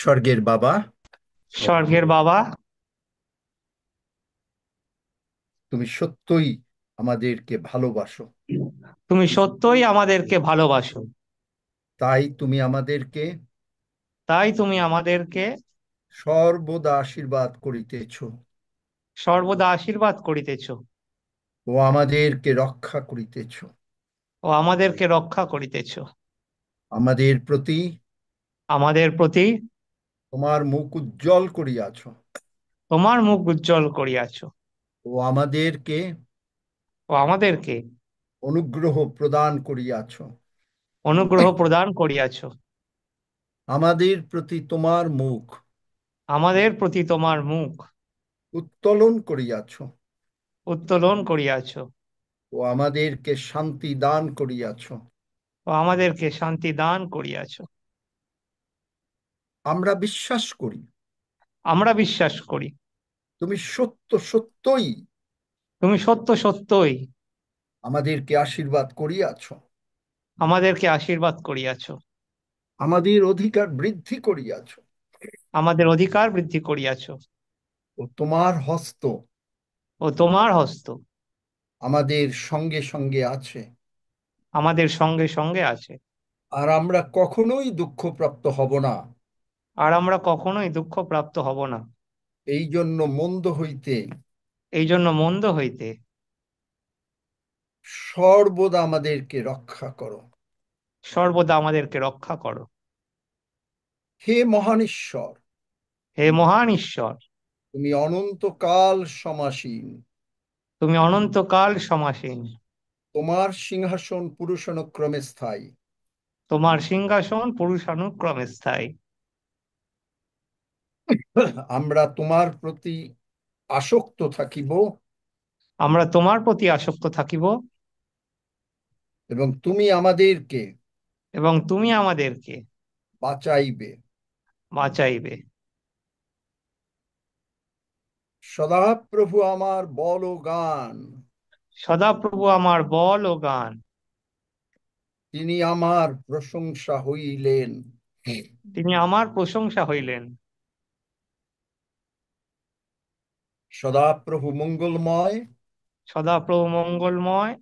স্বর্গের বাবা, স্বর্গের বাবা, তুমি সত্যই আমাদেরকে ভালোবাসো। তুমি সত্যই আমাদেরকে ভালোবাসো। তাই তুমি আমাদেরকে তাই তুমি আমাদেরকে সর্বদা আশীর্বাদ করিতেছ সর্বদা আশীর্বাদ করিতেছ ও আমাদেরকে রক্ষা করিতেছ। ও আমাদেরকে রক্ষা করিতেছ। আমাদের প্রতি আমাদের প্রতি তোমার মুখ উজ্জ্বল করিয়াছ তোমার মুখ উজ্জ্বল করিয়াছ ও আমাদেরকে ও আমাদেরকে অনুগ্রহ প্রদান করিয়াছ। অনুগ্রহ প্রদান করিয়াছ। আমাদের প্রতি তোমার মুখ আমাদের প্রতি তোমার মুখ উত্তোলন করিয়াছ উত্তোলন করিয়াছ ও আমাদেরকে শান্তি দান করিয়াছ। ও আমাদেরকে শান্তি দান করিয়াছ। আমরা বিশ্বাস করি আমরা বিশ্বাস করি তুমি সত্য সত্যই তুমি সত্য সত্যই আমাদেরকে আশীর্বাদ করিয়াছ, আমাদেরকে আশীর্বাদ করিয়াছ, আমাদের অধিকার বৃদ্ধি করিয়াছ আমাদের অধিকার বৃদ্ধি করিয়াছ। ও তোমার হস্ত ও তোমার হস্ত আমাদের সঙ্গে সঙ্গে আছে। আমাদের সঙ্গে সঙ্গে আছে। আর আমরা কখনোই দুঃখপ্রাপ্ত হব না। আর আমরা কখনোই দুঃখ প্রাপ্ত হব না। এই জন্য মন্দ হইতে এই জন্য মন্দ হইতে সর্বদা আমাদেরকে রক্ষা করো। সর্বদা আমাদেরকে রক্ষা করো। হে মহান ঈশ্বর, হে মহান ঈশ্বর, তুমি অনন্তকাল সমাসীন। তুমি অনন্তকাল সমাসীন। তোমার সিংহাসন পুরুষানুক্রমে স্থায়ী। তোমার সিংহাসন পুরুষানুক্রমে স্থায়ী। আমরা তোমার প্রতি আসক্ত থাকিব আমরা তোমার প্রতি আসক্ত থাকিব এবং তুমি আমাদেরকে এবং তুমি আমাদেরকে বাঁচাইবে। বাঁচাইবে। সদাপ্রভু আমার বল ও গান, সদাপ্রভু আমার বল ও গান। তিনি আমার প্রশংসা হইলেন। তিনি আমার প্রশংসা হইলেন। সদাপ্রভু মঙ্গলময়, সদাপ্রভু মঙ্গলময়,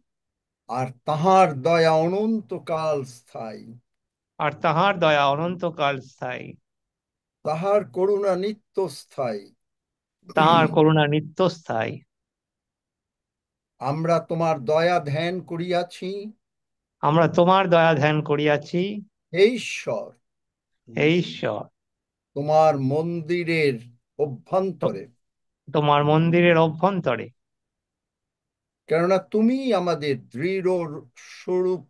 আর তাহার দয়া অনন্তকাল স্থায়ী। আর তাহার দয়া অনন্তকাল স্থায়ী। তাহার করুণা নিত্য স্থায়ী। তাহার করুণা নিত্যস্থায়ী। আমরা তোমার দয়া ধ্যান করিয়াছি। আমরা তোমার দয়া ধ্যান করিয়াছি। হে ঈশ্বর, হে ঈশ্বর, তোমার মন্দিরের তো- অভ্যন্তরে, তোমার মন্দিরের অভ্যন্তরে, কেননা তুমি আমাদের দৃঢ় স্বরূপ,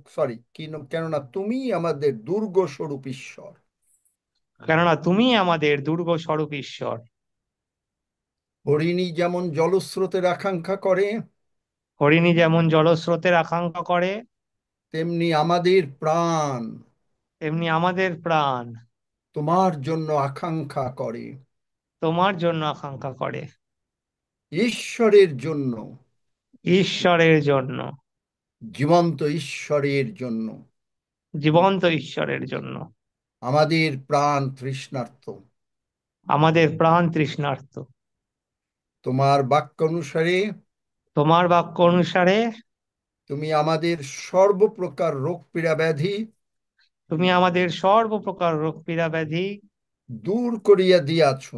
সরি, কেননা তুমি আমাদের দুর্গ স্বরূপ ঈশ্বর। কেননা তুমি আমাদের দুর্গ স্বরূপ ঈশ্বর। হরিণী যেমন জলস্রোতের আকাঙ্ক্ষা করে, হরিণী যেমন জলস্রোতের আকাঙ্ক্ষা করে, তেমনি আমাদের প্রাণ তেমনি আমাদের প্রাণ তোমার জন্য আকাঙ্ক্ষা করে। তোমার জন্য আকাঙ্ক্ষা করে। ঈশ্বরের জন্য, ঈশ্বরের জন্য, জীবন্ত ঈশ্বরের জন্য জীবন্ত ঈশ্বরের জন্য। আমাদের প্রাণ তৃষ্ণার্ত। আমাদের প্রাণ তৃষ্ণার্ত। তোমার বাক্য অনুসারে তোমার বাক্য অনুসারে তুমি আমাদের সর্বপ্রকার রোগ পীড়া ব্যাধি তুমি আমাদের সর্বপ্রকার রোগ পীড়া ব্যাধি দূর করিয়া দিয়াছ,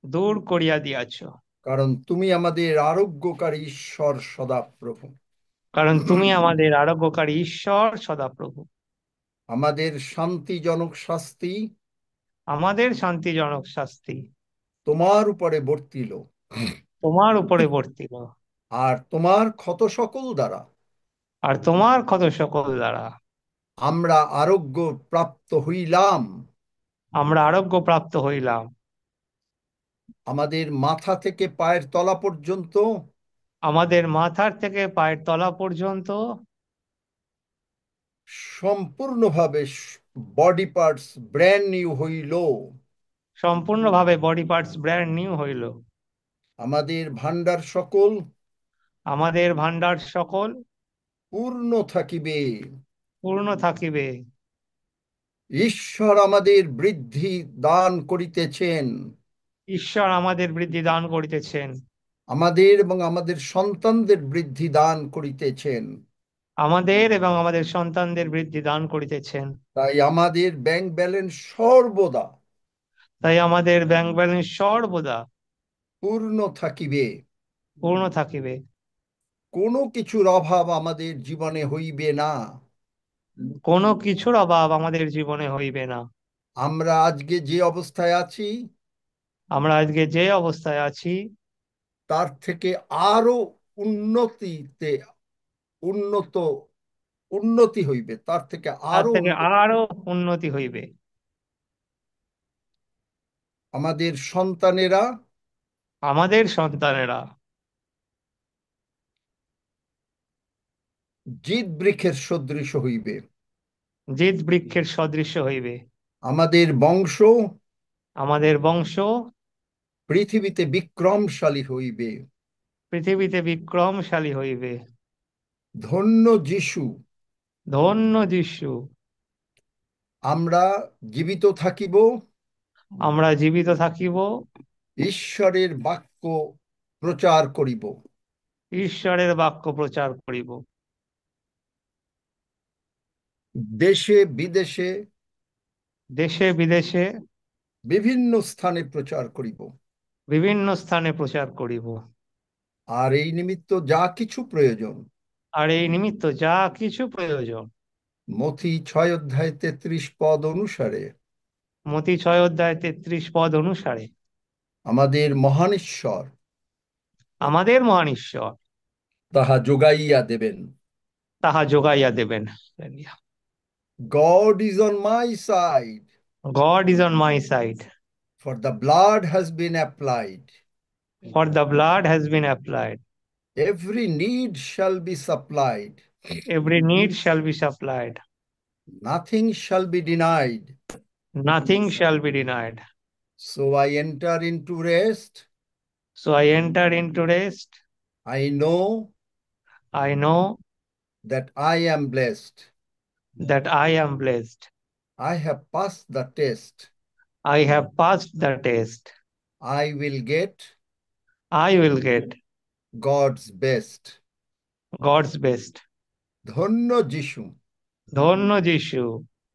দূর করিয়া দিয়াছ। কারণ তুমি আমাদের আরোগ্যকারী ঈশ্বর সদাপ্রভু। কারণ তুমি আমাদের আরোগ্যকারী ঈশ্বর সদাপ্রভু। আমাদের শান্তিজনক শাস্তি আমাদের শান্তিজনক শাস্তি তোমার উপরে বর্তিল, তোমার উপরে বর্তিল। আর তোমার ক্ষত সকল দ্বারা আর তোমার ক্ষত সকল দ্বারা আমরা আরোগ্য প্রাপ্ত হইলাম। আমরা আরোগ্য প্রাপ্ত হইলাম। আমাদের মাথা থেকে পায়ের তলা পর্যন্ত আমাদের মাথার থেকে পায়ের তলা পর্যন্ত সম্পূর্ণভাবে বডি পার্টস ব্র্যান্ড নিউ হইল। সম্পূর্ণভাবে বডি পার্টস ব্র্যান্ড নিউ হইল। আমাদের ভান্ডার সকল আমাদের ভান্ডার সকল পূর্ণ থাকিবে। পূর্ণ থাকিবে। ঈশ্বর আমাদের বৃদ্ধি দান করিতেছেন। ঈশ্বর আমাদের বৃদ্ধি দান করিতেছেন। আমাদের এবং আমাদের সন্তানদের বৃদ্ধি দান করিতেছেন। আমাদের এবং আমাদের সন্তানদের বৃদ্ধি দান করিতেছেন। তাই আমাদের ব্যাংক ব্যালেন্স সর্বদা তাই আমাদের ব্যাংক ব্যালেন্স সর্বদা পূর্ণ থাকিবে। পূর্ণ থাকিবে। কোনো কিছুর অভাব আমাদের জীবনে হইবে না। কোনো কিছুর অভাব আমাদের জীবনে হইবে না। আমরা আজকে যে অবস্থায় আছি আমরা আজকে যে অবস্থায় আছি, তার থেকে আরো উন্নতিতে উন্নত উন্নতি হইবে, তার থেকে তার আরো থেকে উন্নতি। আরো উন্নতি হইবে। আমাদের সন্তানেরা আমাদের সন্তানেরা জিত বৃক্ষের সদৃশ হইবে। জিত বৃক্ষের সদৃশ্য হইবে। আমাদের বংশ আমাদের বংশ পৃথিবীতে বিক্রমশালী হইবে। পৃথিবীতে বিক্রমশালী হইবে। ধন্য যিশু। ধন্য যিশু। আমরা জীবিত থাকিব, আমরা জীবিত থাকিব, ঈশ্বরের বাক্য প্রচার করিব। ঈশ্বরের বাক্য প্রচার করিব। দেশে বিদেশে দেশে বিদেশে বিভিন্ন স্থানে প্রচার করিব। বিভিন্ন স্থানে প্রচার করিব। আর এই নিমিত্ত যা কিছু প্রয়োজন, আর এই নিমিত্ত যা কিছু প্রয়োজন, মথি 6 অধ্যায় 33 পদ অনুসারে মতি 6 অধ্যায় 33 পদ অনুসারে আমাদের মহান ঈশ্বর আমাদের মহান ঈশ্বর তাহা যোগাইয়া দেবেন। তাহা যোগাইয়া দেবেন। God is on my side, God is on my side, for the blood has been applied. for the blood has been applied. Every need shall be supplied. Every need shall be supplied. Nothing shall be denied. Nothing shall be denied. So I enter into rest. So I enter into rest. I know I know that I am blessed. that I am blessed. I have passed the test. I have passed the test. I will get I will get God's best. God's best. ধন্য যিশু। ধন্য যিশু।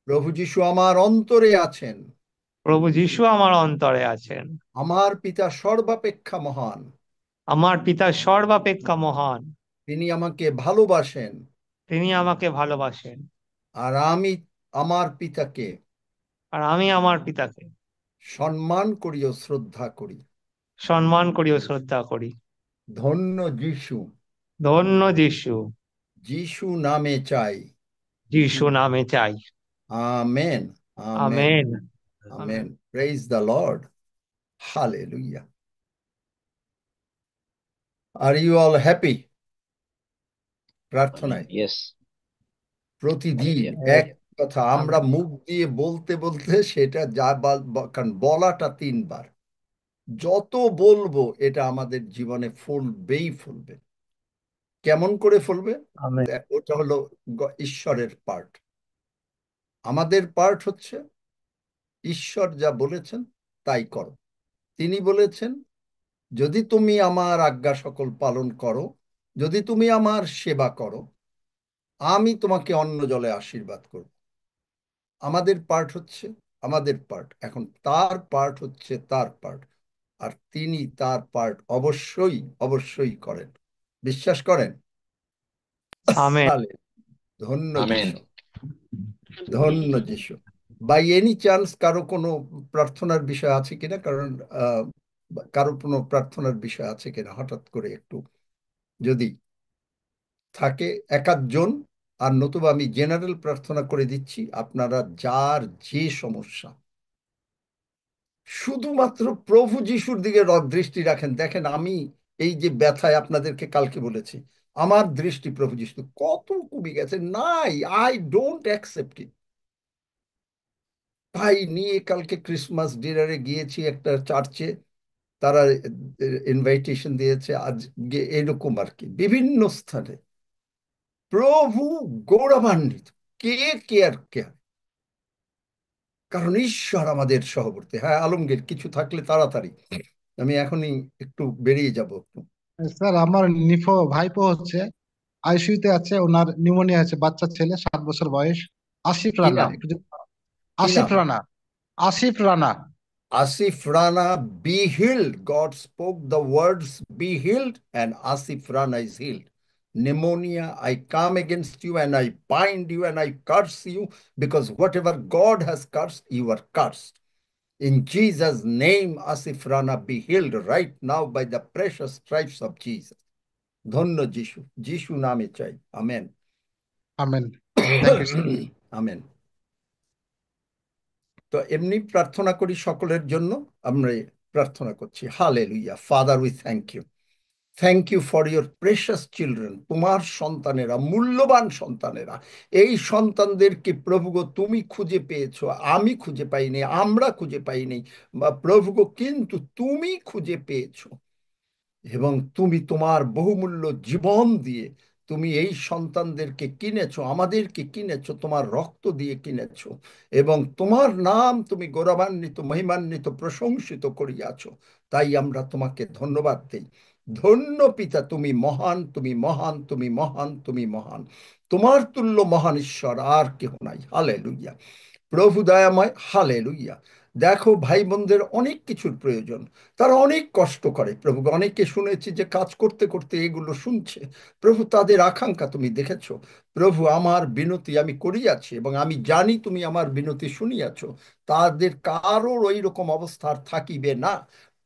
প্রভু যিশু আমার অন্তরে আছেন। প্রভু যিশু আমার অন্তরে আছেন। আমার পিতা সর্বাপেক্ষা মহান। আমার পিতা সর্বাপেক্ষা মহান। তিনি আমাকে ভালোবাসেন। তিনি আমাকে ভালোবাসেন। আর আমি আমার পিতাকে আর আমি আমার পিতাকে সম্মান করি ও শ্রদ্ধা করি। সম্মান করি ও শ্রদ্ধা করি। ধন্য যিশু। ধন্য যিশু। যিশু নামে চাই। যিশু নামে চাই। Amen. Amen. Amen. Amen. Amen. Praise the Lord. Hallelujah. Are you all happy Amen. প্রার্থনায়? Yes. প্রতিদিন Hallelujah. এক কথা আমরা মুখ দিয়ে বলতে বলতে সেটা যা কারণ বলাটা 3 বার, যত বলবো এটা আমাদের জীবনে ফলবেই ফলবে। কেমন করে ফলবে? আমেন। ওটা হলো ঈশ্বরের পার্ট। আমাদের পার্ট হচ্ছে ঈশ্বর যা বলেছেন তাই করো। তিনি বলেছেন, যদি তুমি আমার আজ্ঞা সকল পালন করো, যদি তুমি আমার সেবা করো, আমি তোমাকে অন্ন জলে আশীর্বাদ করব। আমাদের পার্ট হচ্ছে আমাদের পার্ট, এখন তার পার্ট হচ্ছে তার পার্ট। আর তিনি তার পার্ট অবশ্যই অবশ্যই করেন। বিশ্বাস করেন? আমেন। তাহলে ধন্য Amen. যিশু। ধন্য যিশু। বাই এনি চান্স কারো কোনো প্রার্থনার বিষয় আছে কিনা? কারণ কারো কোনো প্রার্থনার বিষয় আছে কিনা হঠাৎ করে একটু যদি থাকে এক আধজন। আর নতুবা আমি জেনারেল প্রার্থনা করে দিচ্ছি। আপনারা যার যে সমস্যা, শুধুমাত্র প্রভু যিশুর দিকে দৃষ্টি রাখেন। দেখেন, আমি এই যে ব্যথায় আপনাদেরকে কালকে বলেছি, আমার দৃষ্টি প্রভু যিশু কত কমে গেছে। নাই, আই ডোন্ট অ্যাকসেপ্ট ইট। তাই নিয়ে কালকে ক্রিসমাস ডিনারে গিয়েছি একটা চার্চে। তারা ইনভাইটেশন দিয়েছে আজ, এরকম আর কি বিভিন্ন স্থানে। প্রভু গৌরবান্বিত। কে কেয়ার কে? কারণ ঈশ্বর আমাদের সহবর্তী। হ্যাঁ আলমগীর, কিছু থাকলে তাড়াতাড়ি, আমি এখনই একটু বেরিয়ে যাব একটু। স্যার, আমার নিফো ভাইপো হচ্ছে আইসিইউতে আছে, ওনার নিউমোনিয়া আছে, বাচ্চা ছেলে, 7 বছর বয়স। আসিফ কি রানা, নাম? কি আসিফ নাম? Rana, Asif Rana. Asif Rana, be healed. God spoke the words, be healed, and Asif Rana is healed. Pneumonia, I come against you and I bind you and I curse you, because whatever God has cursed, you are cursed. In Jesus' name, Asif Rana, be healed right now by the precious stripes of Jesus. ধন্য যিশু, যিশু নামে চাই, amen. Amen. Thank you sir. Amen. তো এমনি প্রার্থনা করি সকলের জন্য। আমরা প্রার্থনা করছি। Hallelujah. Father, we thank you. Thank you for your precious children. তোমার সন্তানেরা, মূল্যবান সন্তানেরা, এই সন্তানদেরকে প্রভুগো তুমি খুঁজে পেয়েছো, আমি খুঁজে পাইনি, আমরা খুঁজে পাইনি বা প্রভুগো, কিন্তু তুমি খুঁজে পেয়েছো, এবং তুমি তোমার বহুমূল্য জীবন দিয়ে তুমি এই সন্তানদেরকে কিনেছো, আমাদেরকে কিনেছো, তোমার রক্ত দিয়ে কিনেছো, এবং তোমার নাম তুমি গৌরবান্বিত, মহিমান্বিত, প্রশংসিত করিয়াছো। তাই আমরা তোমাকে ধন্যবাদ দেই। ধন্য পিতা, তুমি মহান, তুমি মহান, তুমি মহান, তুমি মহান। তোমার তুল্য মহান ঈশ্বর আর কেহ নাই। হালেলুইয়া। প্রভু দয়াময়, হালেলুইয়া। দেখো ভাই বোনদের অনেক কিছুর প্রয়োজন, তারা অনেক কষ্ট করে প্রভু। অনেকে শুনেছি যে কাজ করতে করতে এগুলো শুনছে প্রভু, তাদের আকাঙ্ক্ষা তুমি দেখেছো প্রভু। আমার বিনতি আমি করিয়াছি এবং আমি জানি তুমি আমার বিনতি শুনিয়াছো। তাদের কারোর ওই রকম অবস্থা আর থাকিবে না।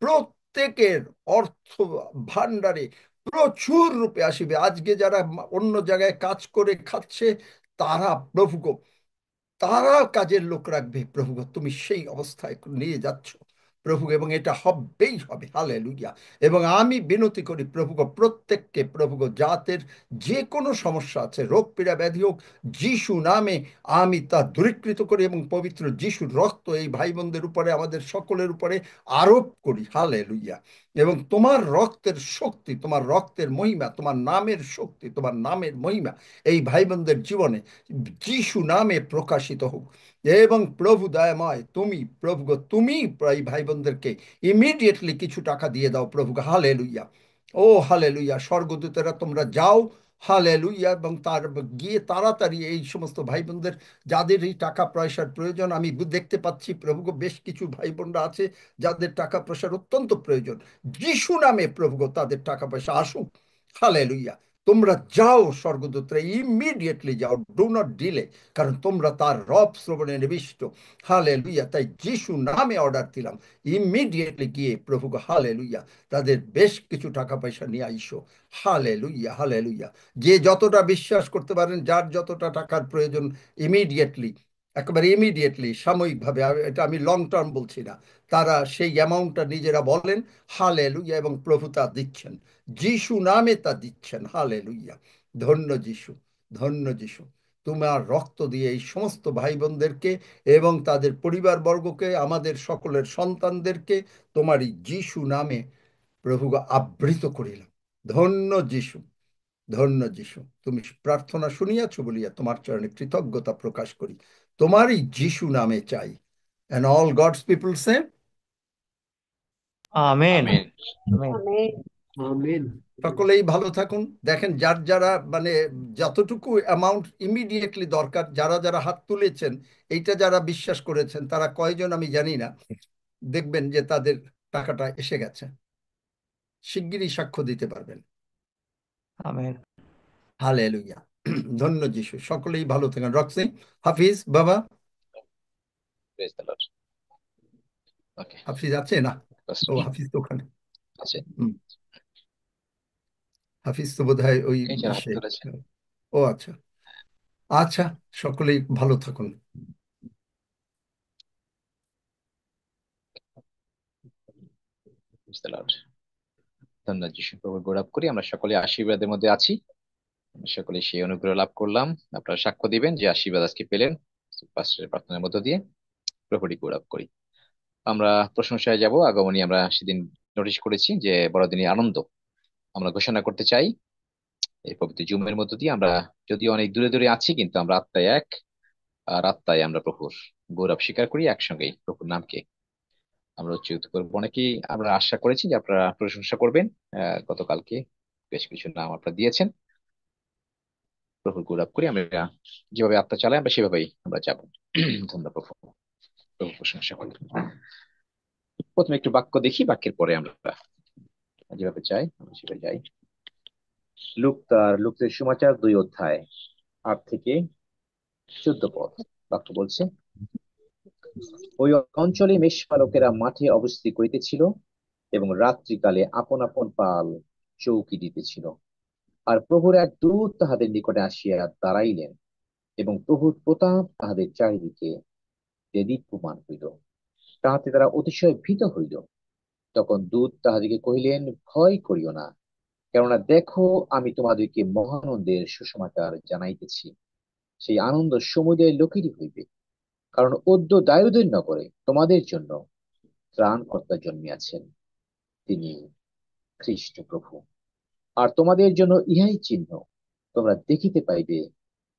প্রত্যেকের অর্থ ভান্ডারে প্রচুর রূপে আসিবে। আজকে যারা অন্য জায়গায় কাজ করে খাচ্ছে, তারা প্রভু গো, তারা কাজের লোক রাখবে প্রভু গো। তুমি সেই অবস্থায় নিয়ে যাচ্ছ প্রভু, এবং এটা হবেই হবে। হালেলুয়া। এবং আমি বিনতি করি প্রভু গো, প্রত্যেককে প্রভু গো, জাতের যে কোনো সমস্যা আছে, রোগ পীড়া ব্যাধি হোক, যিশু নামে আমি তা দূরীকৃত করি, এবং পবিত্র যিশুর রক্ত এই ভাই বোনদের উপরে, আমাদের সকলের উপরে আরোপ করি। হালেলুয়া। এবং তোমার রক্তের শক্তি, তোমার রক্তের মহিমা, তোমার নামের শক্তি, তোমার নামের মহিমা এই ভাই বোনদের জীবনে যিশু নামে প্রকাশিত হোক। এবং প্রভু দয়াময়, তুমি প্রভু গো, তুমি এই ভাই বোনদেরকে ইমিডিয়েটলি কিছু টাকা দিয়ে দাও প্রভু। হালেলুইয়া। ও হালেলুইয়া। স্বর্গদূতেরা তোমরা যাও, হালেলুইয়া, এবং তার গিয়ে তাড়াতাড়ি এই সমস্ত ভাই বোনদের, যাদের এই টাকা পয়সার প্রয়োজন, আমি দেখতে পাচ্ছি প্রভু গো, বেশ কিছু ভাই বোনরা আছে যাদের টাকা পয়সার অত্যন্ত প্রয়োজন। যিশু নামে প্রভু গো, তাদের টাকা পয়সা আসুক। হালেলুইয়া। তোমরা যাও স্বর্গদূতরা, ইমিডিয়েটলি যাও, ডু নট ডিলে, কারণ তোমরা তার রব শ্রবণে নিবিষ্ট। হালে লুইয়া। তাই যিশু নামে অর্ডার দিলাম, ইমিডিয়েটলি গিয়ে প্রভু, হালে লুইয়া, তাদের বেশ কিছু টাকা পয়সা নিয়ে আইসো। হালে লুইয়া, হালে লুইয়া। যে যতটা বিশ্বাস করতে পারেন, যার যতটা টাকার প্রয়োজন, ইমিডিয়েটলি, একেবারে ইমিডিয়েটলি, সাময়িকভাবে, এটা আমি লং টার্ম বলছি না, তারা সেই অ্যামাউন্টটা নিজেরা বলেন। হালে লুইয়া। এবং প্রভু তা দিচ্ছেন, যিশু নামে তা দিচ্ছেন। হালে লুইয়া। ধন্য যিশু, ধন্য যিশু। তোমার রক্ত দিয়ে এই সমস্ত ভাই বোনদেরকে এবং তাদের পরিবারবর্গকে, আমাদের সকলের সন্তানদেরকে তোমারই যিশু নামে প্রভু আবৃত করিলাম। ধন্য যিশু, ধন্য যিশু। তুমি প্রার্থনা শুনিয়াছ বলিয়া তোমার চরণে কৃতজ্ঞতা প্রকাশ করি। তোমারই যিশু নামে চাই। And all God's people say, amen. আমিন। আমেন। আমেন। সকলেই ভালো থাকুন। দেখেন যার যারা মানে যতটুকু অ্যামাউন্ট ইমিডিয়েটলি দরকার, যারা যারা হাত তুলেছেন, এইটা যারা বিশ্বাস করেছেন, তারা কয়জন আমি জানি না, দেখবেন যে তাদের টাকাটা এসে গেছে। শিগগিরই সাক্ষ্য দিতে পারবেন। আমেন। হালেলুয়া। ধন্য যিশু। সকলেই ভালো থাকেন। রক্সি, হাফিজ বাবা। Praise the Lord. Okay, Hafiz আছে না? ও হাফিজ তো ওখানে। আছে। হুম, হাফিজ তো বোধ হয় ওই এই যারা হাত ইসে। তুলেছে। ও আচ্ছা। আচ্ছা, সকলেই ভালো থাকুন। Praise the Lord. ধন্যবাদ যিশু প্রভু, গৌরব করি আমরা সকলে আশীর্বাদের মধ্যে আছি। আমরা সকলে সেই অনুগ্রহ লাভ করলাম। আপনারা সাক্ষ্য দিবেন যে আশীর্বাদ আজকে পেলেন পাস্টরের প্রার্থনার মধ্য দিয়ে। প্রভুরই গৌরব করি। আমরা প্রশংসায় যাব। আগমনী আমরা সেদিন নোটিশ করেছি যে বড়দিনের আনন্দ আমরা ঘোষণা করতে চাই এই পবিত্র জুমের মধ্য দিয়ে। আমরা যদিও অনেক দূরে দূরে আছি, কিন্তু আমরা আত্মায় এক, আর আত্মায় আমরা প্রভুর। গৌরব স্বীকার করি একসঙ্গেই প্রভুর নামকে আমরা উচ্চারিত করবো। অনেকেই আমরা আশা করেছি যে আপনারা প্রশংসা করবেন। গতকালকে বেশ কিছু নাম আপনারা দিয়েছেন। প্রভুর গৌরব করি, আমরা যেভাবে আত্মা চালাই আমরা সেভাবেই আমরা যাবো। ধন্যবাদ প্রভু। প্রভু প্রশংসা করি। প্রথমে একটু বাক্য দেখি, বাক্যের পরে আমরা যেভাবে চাই আমরা সেভাবে যাই। লুকের সুসমাচার 2 অধ্যায় 8 থেকে 14 পদ। বাক্য বলছে, ওই অঞ্চলে মেষপালকেরা মাঠে অবস্থিত করিতেছিল এবং রাত্রিকালে আপন আপন পাল চৌকি দিতেছিল। আর প্রভুর এক দূত তাহাদের নিকটে আসিয়া দাঁড়াইলেন এবং প্রভুর প্রতাপ তাহাদের চারিদিকে দেদীপ্যমান হইল। তাহাতে তারা অতিশয় ভীত হইল। তখন দূত তাহাদিকে কহিলেন, ভয় করিও না, কেননা দেখো আমি তোমাদেরকে মহানন্দের সুসমাচার জানাইতেছি। সেই আনন্দ সমুদয় লোকেরই হইবে, কারণ অদ্য দায়ুদের নগরে তোমাদের জন্য ত্রাণকর্তা জন্মিয়াছেন, তিনি খ্রিস্ট প্রভু। আর তোমাদের জন্য ইহাই চিহ্ন, তোমরা দেখিতে পাইবে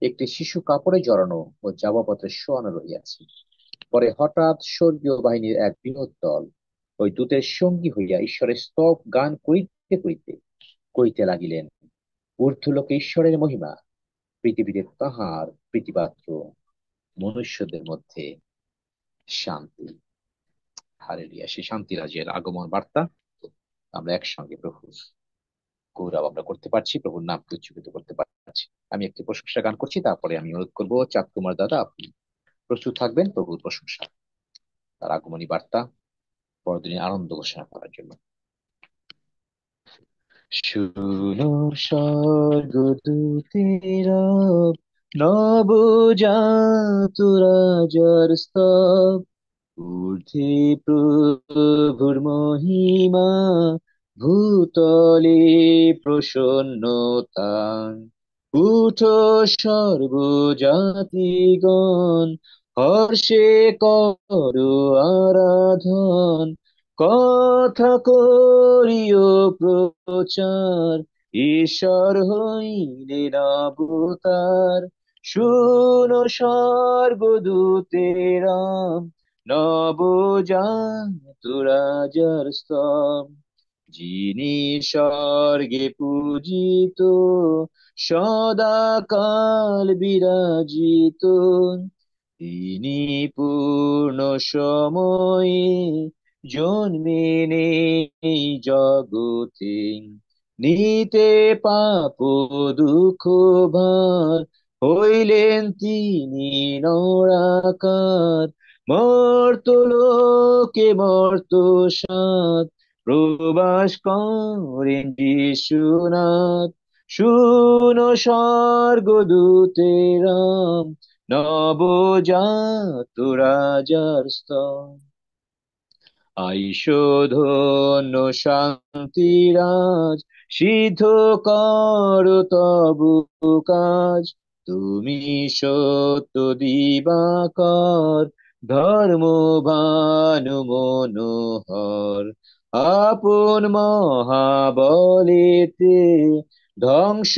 একটি শিশু কাপড়ে জড়ানো ও যাবপত্রে শোয়ানো রহিয়াছে। পরে হঠাৎ স্বর্গীয় বাহিনীর এক বৃহৎ দল ওই দূতের সঙ্গী হইয়া ঈশ্বরের স্তব গান করিতে করিতে কইতে লাগিলেন, ঊর্ধ্বলোকে ঈশ্বরের মহিমা, পৃথিবীতে তাহার প্রীতিপাত্র, মনুষ্যদের মধ্যে শান্তি। হালেলুয়া। সেই শান্তি রাজের আগমন বার্তা আমরা একসঙ্গে প্রভু গৌরব আমরা করতে পারছি, প্রভুর নামকে উজ্জীবিত করতে পারছি। আমি একটি প্রশংসা গান করছি, তারপরে আমি অনুরোধ করবো চাঁদ কুমার দাদা আপনি প্রস্তুত থাকবেন প্রভুর প্রশংসা, তার আগমনী বার্তা, বড়দিনের আনন্দ ঘোষণা করার জন্য। শুনো স্বর্গদূতেরা নবজাত রাজার স্তব, ঊর্ধ্বে প্রভুর মহিমা, ভূতলে প্রসন্নতা। উঠো সর্বজাতিগণ, হর্ষে করো আরাধন, কথা করিও প্রচার, ঈশ্বর হইলেন অবতার। শুনো স্বর্গদূতেরা নবজাত রাজার স্তব, যিনি স্বর্গে পূজিত, সদাকাল বিরাজিত, তিনি পূর্ণ সময়ে জন্মেন এই জগতে, নিতে পাপ দুঃখ ভার, হইলেন তিনি নরাকার। মর্ত্যলোকে মর্ত সাত, প্রবাস করেন যিশুনাথ। শুনো স্বর্গদূতেরা নবজাত রাজার স্তব, আইসো শান্তিরাজ, সিদ্ধ কর তবু কাজ। তুমি সত্য দিবাকর, ধর্ম ভানু মনোহর। আপন মহাবলেতে ধ্বংস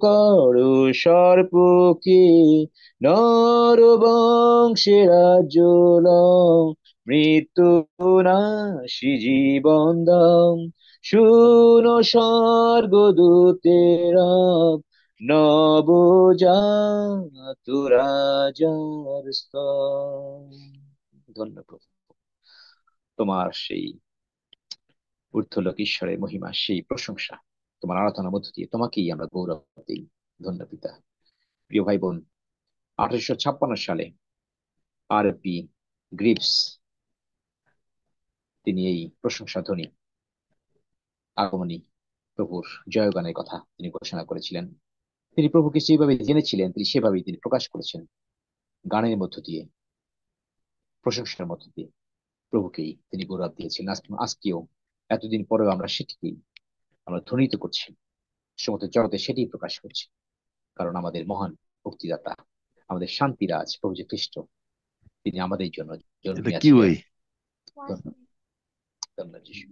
করো সর্পকে, নরবংশে রাজ্য লও, মৃত্যু নাশী জীবন দাও। শুনো স্বর্গদূতেরা নবজাত রাজার স্তব। ধন্যবাদ তোমার সেই ঊর্ধ্বলোক ঈশ্বরের মহিমা, সেই প্রশংসা, তোমার আরাধনার মধ্য দিয়ে তোমাকেই আমরা গৌরব দিই। ধন্য পিতা। প্রিয় ভাই বোন, 1856 সালে আরবি গ্রিপস তিনি এই প্রশংসা ধ্বনি, আগমনী প্রভুর জয়গানের কথা তিনি ঘোষণা করেছিলেন। তিনি প্রভুকে যেভাবে জেনেছিলেন তিনি সেভাবেই তিনি প্রকাশ করেছেন, গানের মধ্য দিয়ে, প্রশংসার মধ্য দিয়ে প্রভুকেই তিনি গৌরব দিয়েছিলেন। আজকেও এতদিন পরেও আমরা সেটিকেই আমরা ধ্বনিত করছি, সমস্ত জগতে সেটি প্রকাশ করছি, কারণ আমাদের মহান মুক্তিদাতা, আমাদের শান্তিরাজ প্রভু যে খ্রিস্ট, তিনি আমাদের জন্য এটা কি জন্মিয়াছিলেন। বই? ধন্যবাদ যিশু।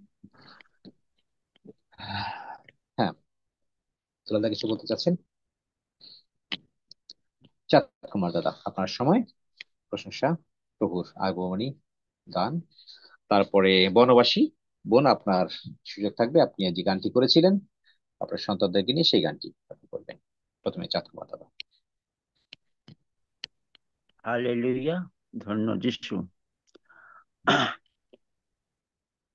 হ্যাঁ, সোলাদা কিছু বলতে চাচ্ছেন? চাঁদ কুমার দাদা আপনার সময় প্রশংসা। প্রভুর আগমনী গান। তারপরে বনবাসী বোন, আপনার সুযোগ থাকবে, আপনি যে গানটি করেছিলেন আপনার সন্তানদেরকে নিয়ে, সেই গানটি আপনি করবেন। প্রথমে চাঁদ মাতা। হালেলুয়া, ধন্য যিশু।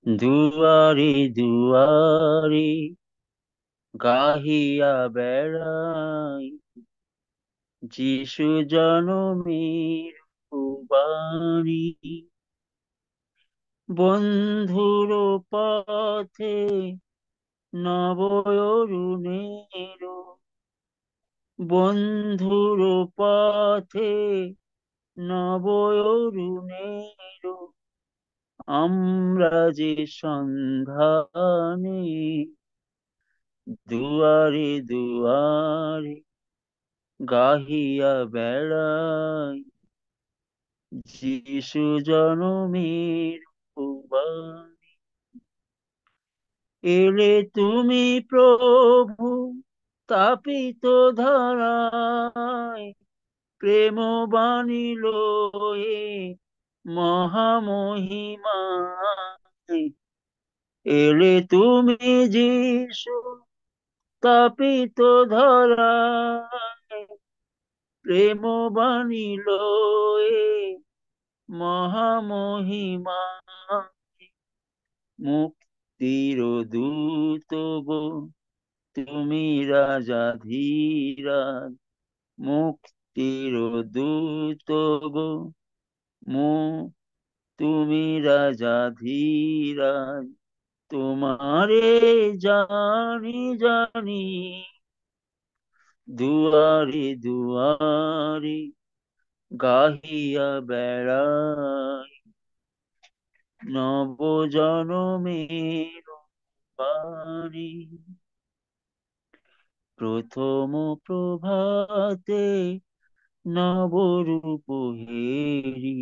দুয়ারে দুয়ারে গাহিয়া বেড়াই, যিশু জনমের বাণী। বন্ধুর পথে নবয়রুণের, বন্ধুর পথে নবয়রুণের, আমরা যে সন্ধানে দুয়ারে দুয়ারে গাহিয়া বেড়াই, যিশু জনমের বাণী। এলে তুমি প্রভু তাপিত ধারায়, প্রেম বাণী লয়ে মহামহিমায়। এলে তুমি যিশু তাপিত ধরায়, প্রেম বাণী লয়ে মহামহিমায়। মুক্তির দূত গো তুমি রাজা ধীরাজ, মুক্তির দূত গো মু তুমি রাজা ধীরাজ। তোমারে জানি জানি, দুয়ারে দুয়ারে গাহিয়া বেড়াই, নব জনমের বাণী। প্রথম প্রভাতে নবরূপ হেরি,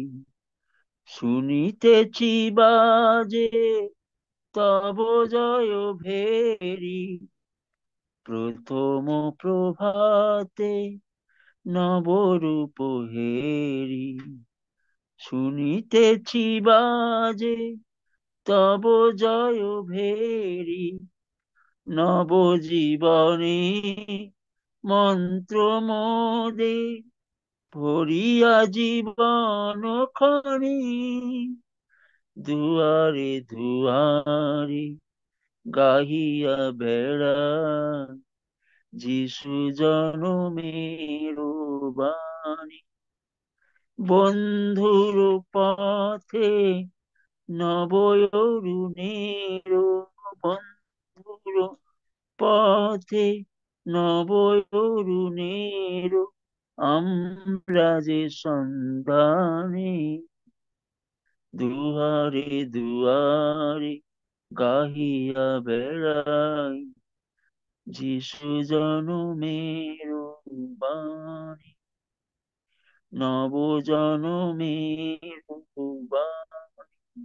শুনিতেছি বাজে তব জয় ভেরি। প্রথম প্রভাতে নবরূপ হেরি, শুনিতেছি বাজে তব জয় ভেরি। নবজীবনে মন্ত্র মোদে ভরিয়া জীবন খনি, দুয়ারে দুয়ারে গাহিয়া বেড়াই, যিশু জনমের বাণী। বন্ধুর পথে নবয়রুণের, বন্ধুর পথে নবয়রুণের, আমরা যে সন্ধানে দুয়ারে দুয়ারে গাহিয়া বেড়াই, যিশু জনমের বাণী। নব জনমের বাণী।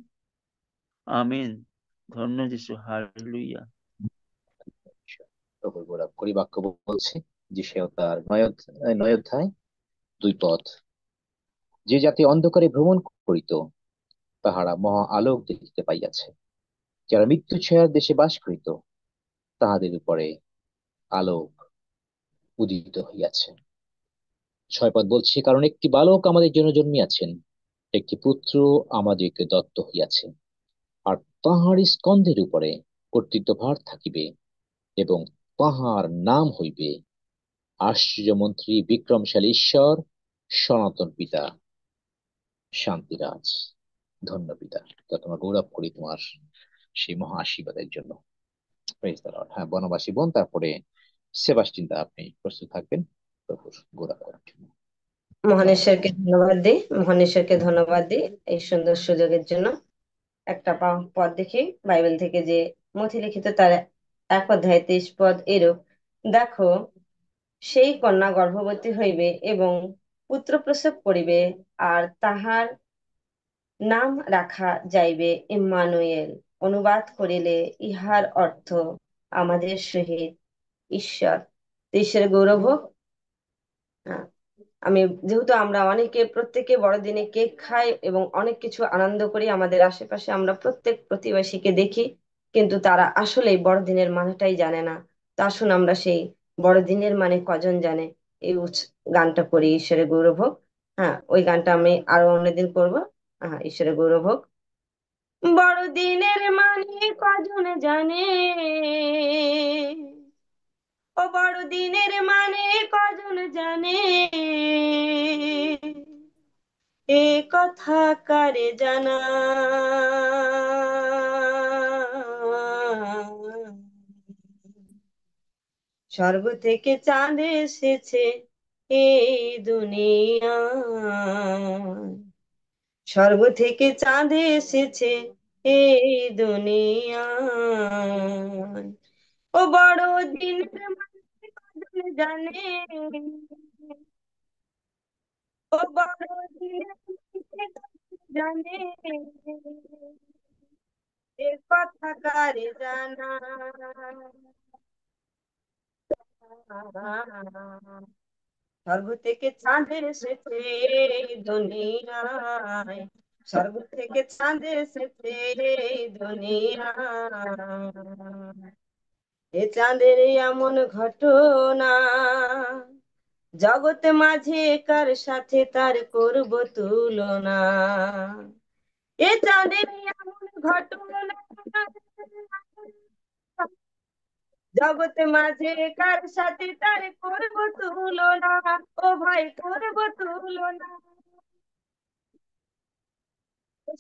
আমেন। ধন্য যিশু, হালেলুয়া। প্রভুর গৌরব করি। বাক্য বলছে যে সেও তার নয় অধ্যায় 2 পদ। যে জাতি অন্ধকারে ভ্রমণ করিত তাহারা মহা আলোক দেখিতে পাইয়াছে, যারা মৃত্যু ছায়ার দেশে বাস করিত তাহাদের উপরে আলোক উদিত হইয়াছে। 6 পদ বলছে, কারণ একটি বালক আমাদের জন্য জন্মিয়াছেন, একটি পুত্র আমাদেরকে দত্ত হইয়াছে, আর তাহার স্কন্ধের উপরে কর্তৃত্বভার থাকিবে, এবং তাহার নাম হইবে আশ্চর্যমন্ত্রী, বিক্রমশালী ঈশ্বর, সনাতন পিতা, শান্তিরাজ। ধন্য পিতা, তা তোমার গৌরব করি তোমার সেই মহা আশীর্বাদের জন্য। Praise the Lord. হ্যাঁ, বনবাসী বোন, তারপরে সেবাস্টিন দা, আপনি প্রস্তুত থাকবেন প্রভুর গৌরব করার জন্য। মহান ঈশ্বরকে ধন্যবাদ দিই, মহান ঈশ্বরকে ধন্যবাদ দিই এই সুন্দর সুযোগের জন্য। একটা পদ দেখি বাইবেল থেকে, যে মথি লিখিত তার 1 অধ্যায় 23 পদ এরূপ, দেখো সেই কন্যা গর্ভবতী হইবে এবং পুত্র প্রসব করিবে, আর তাহার নাম রাখা যাইবে ইম্মানুয়েল। অনুবাদ করিলে ইহার অর্থ আমাদের সহিত ঈশ্বর। তো ঈশ্বরের গৌরব হোক। আমি যেহেতু আমরা অনেকে প্রত্যেকে বড়দিনে কেক খাই এবং অনেক কিছু আনন্দ করি, আমাদের আশেপাশে আমরা প্রত্যেক প্রতিবেশীকে দেখি, কিন্তু তারা আসলে বড়দিনের মানেটাই জানে না। তা আসুন আমরা সেই বড়দিনের মানে কজন জানে এই গানটা করি, ঈশ্বরের গৌরব হোক। হ্যাঁ, ওই গানটা আমি আরো অন্যদিন করবো। হ্যাঁ, ঈশ্বরের গৌরব হোক। বড়দিনের মানে কজন জানে, ও বড়দিনের মানে কজন জানে, এ কথা কারে জানা। স্বর্গ থেকে চাঁদ এসেছে এই দুনিয়ায়, স্বর্গ থেকে চাঁদ এসেছে এই দুনিয়ায়। ও বড় দিনের মানে কজন জানে, ও বড় দিনের মানে কজন জানে, এ কথা কারে জানা। স্বর্গ থেকে চাঁদ এসেছে এই দুনিয়ায়, স্বর্গ থেকে চাঁদ এসেছে এই দুনিয়ায়। এ চাঁদের এমন ঘটনা, জগৎ মাঝে কার সাথে তার করব তুলনা। এ চাঁদের এমন ঘটনা, জগৎ মাঝে কার সাথে তার করব তুলনা। ও ভাই করব তুলনা।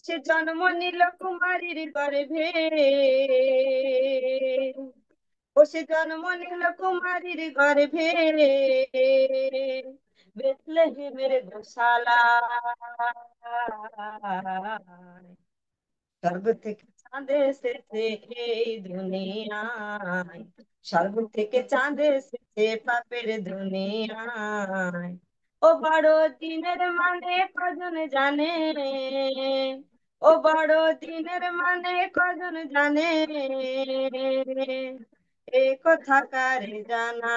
সে জন্ম নিল কুমারীর গর্ভে, ও সে জন্ম নিল কুমারীর গর্ভে, বেথলেহেমের গোশালায়। স্বর্গ থেকে চাঁদ এসেছে এই দুনিয়ায়, স্বর্গ থেকে চাঁদ এসেছে পাপের দুনিয়ায়। ও বড় দিনের মানে কজন জানে, ও বড় দিনের মানে কজন জানে, এ কথা কারে জানা।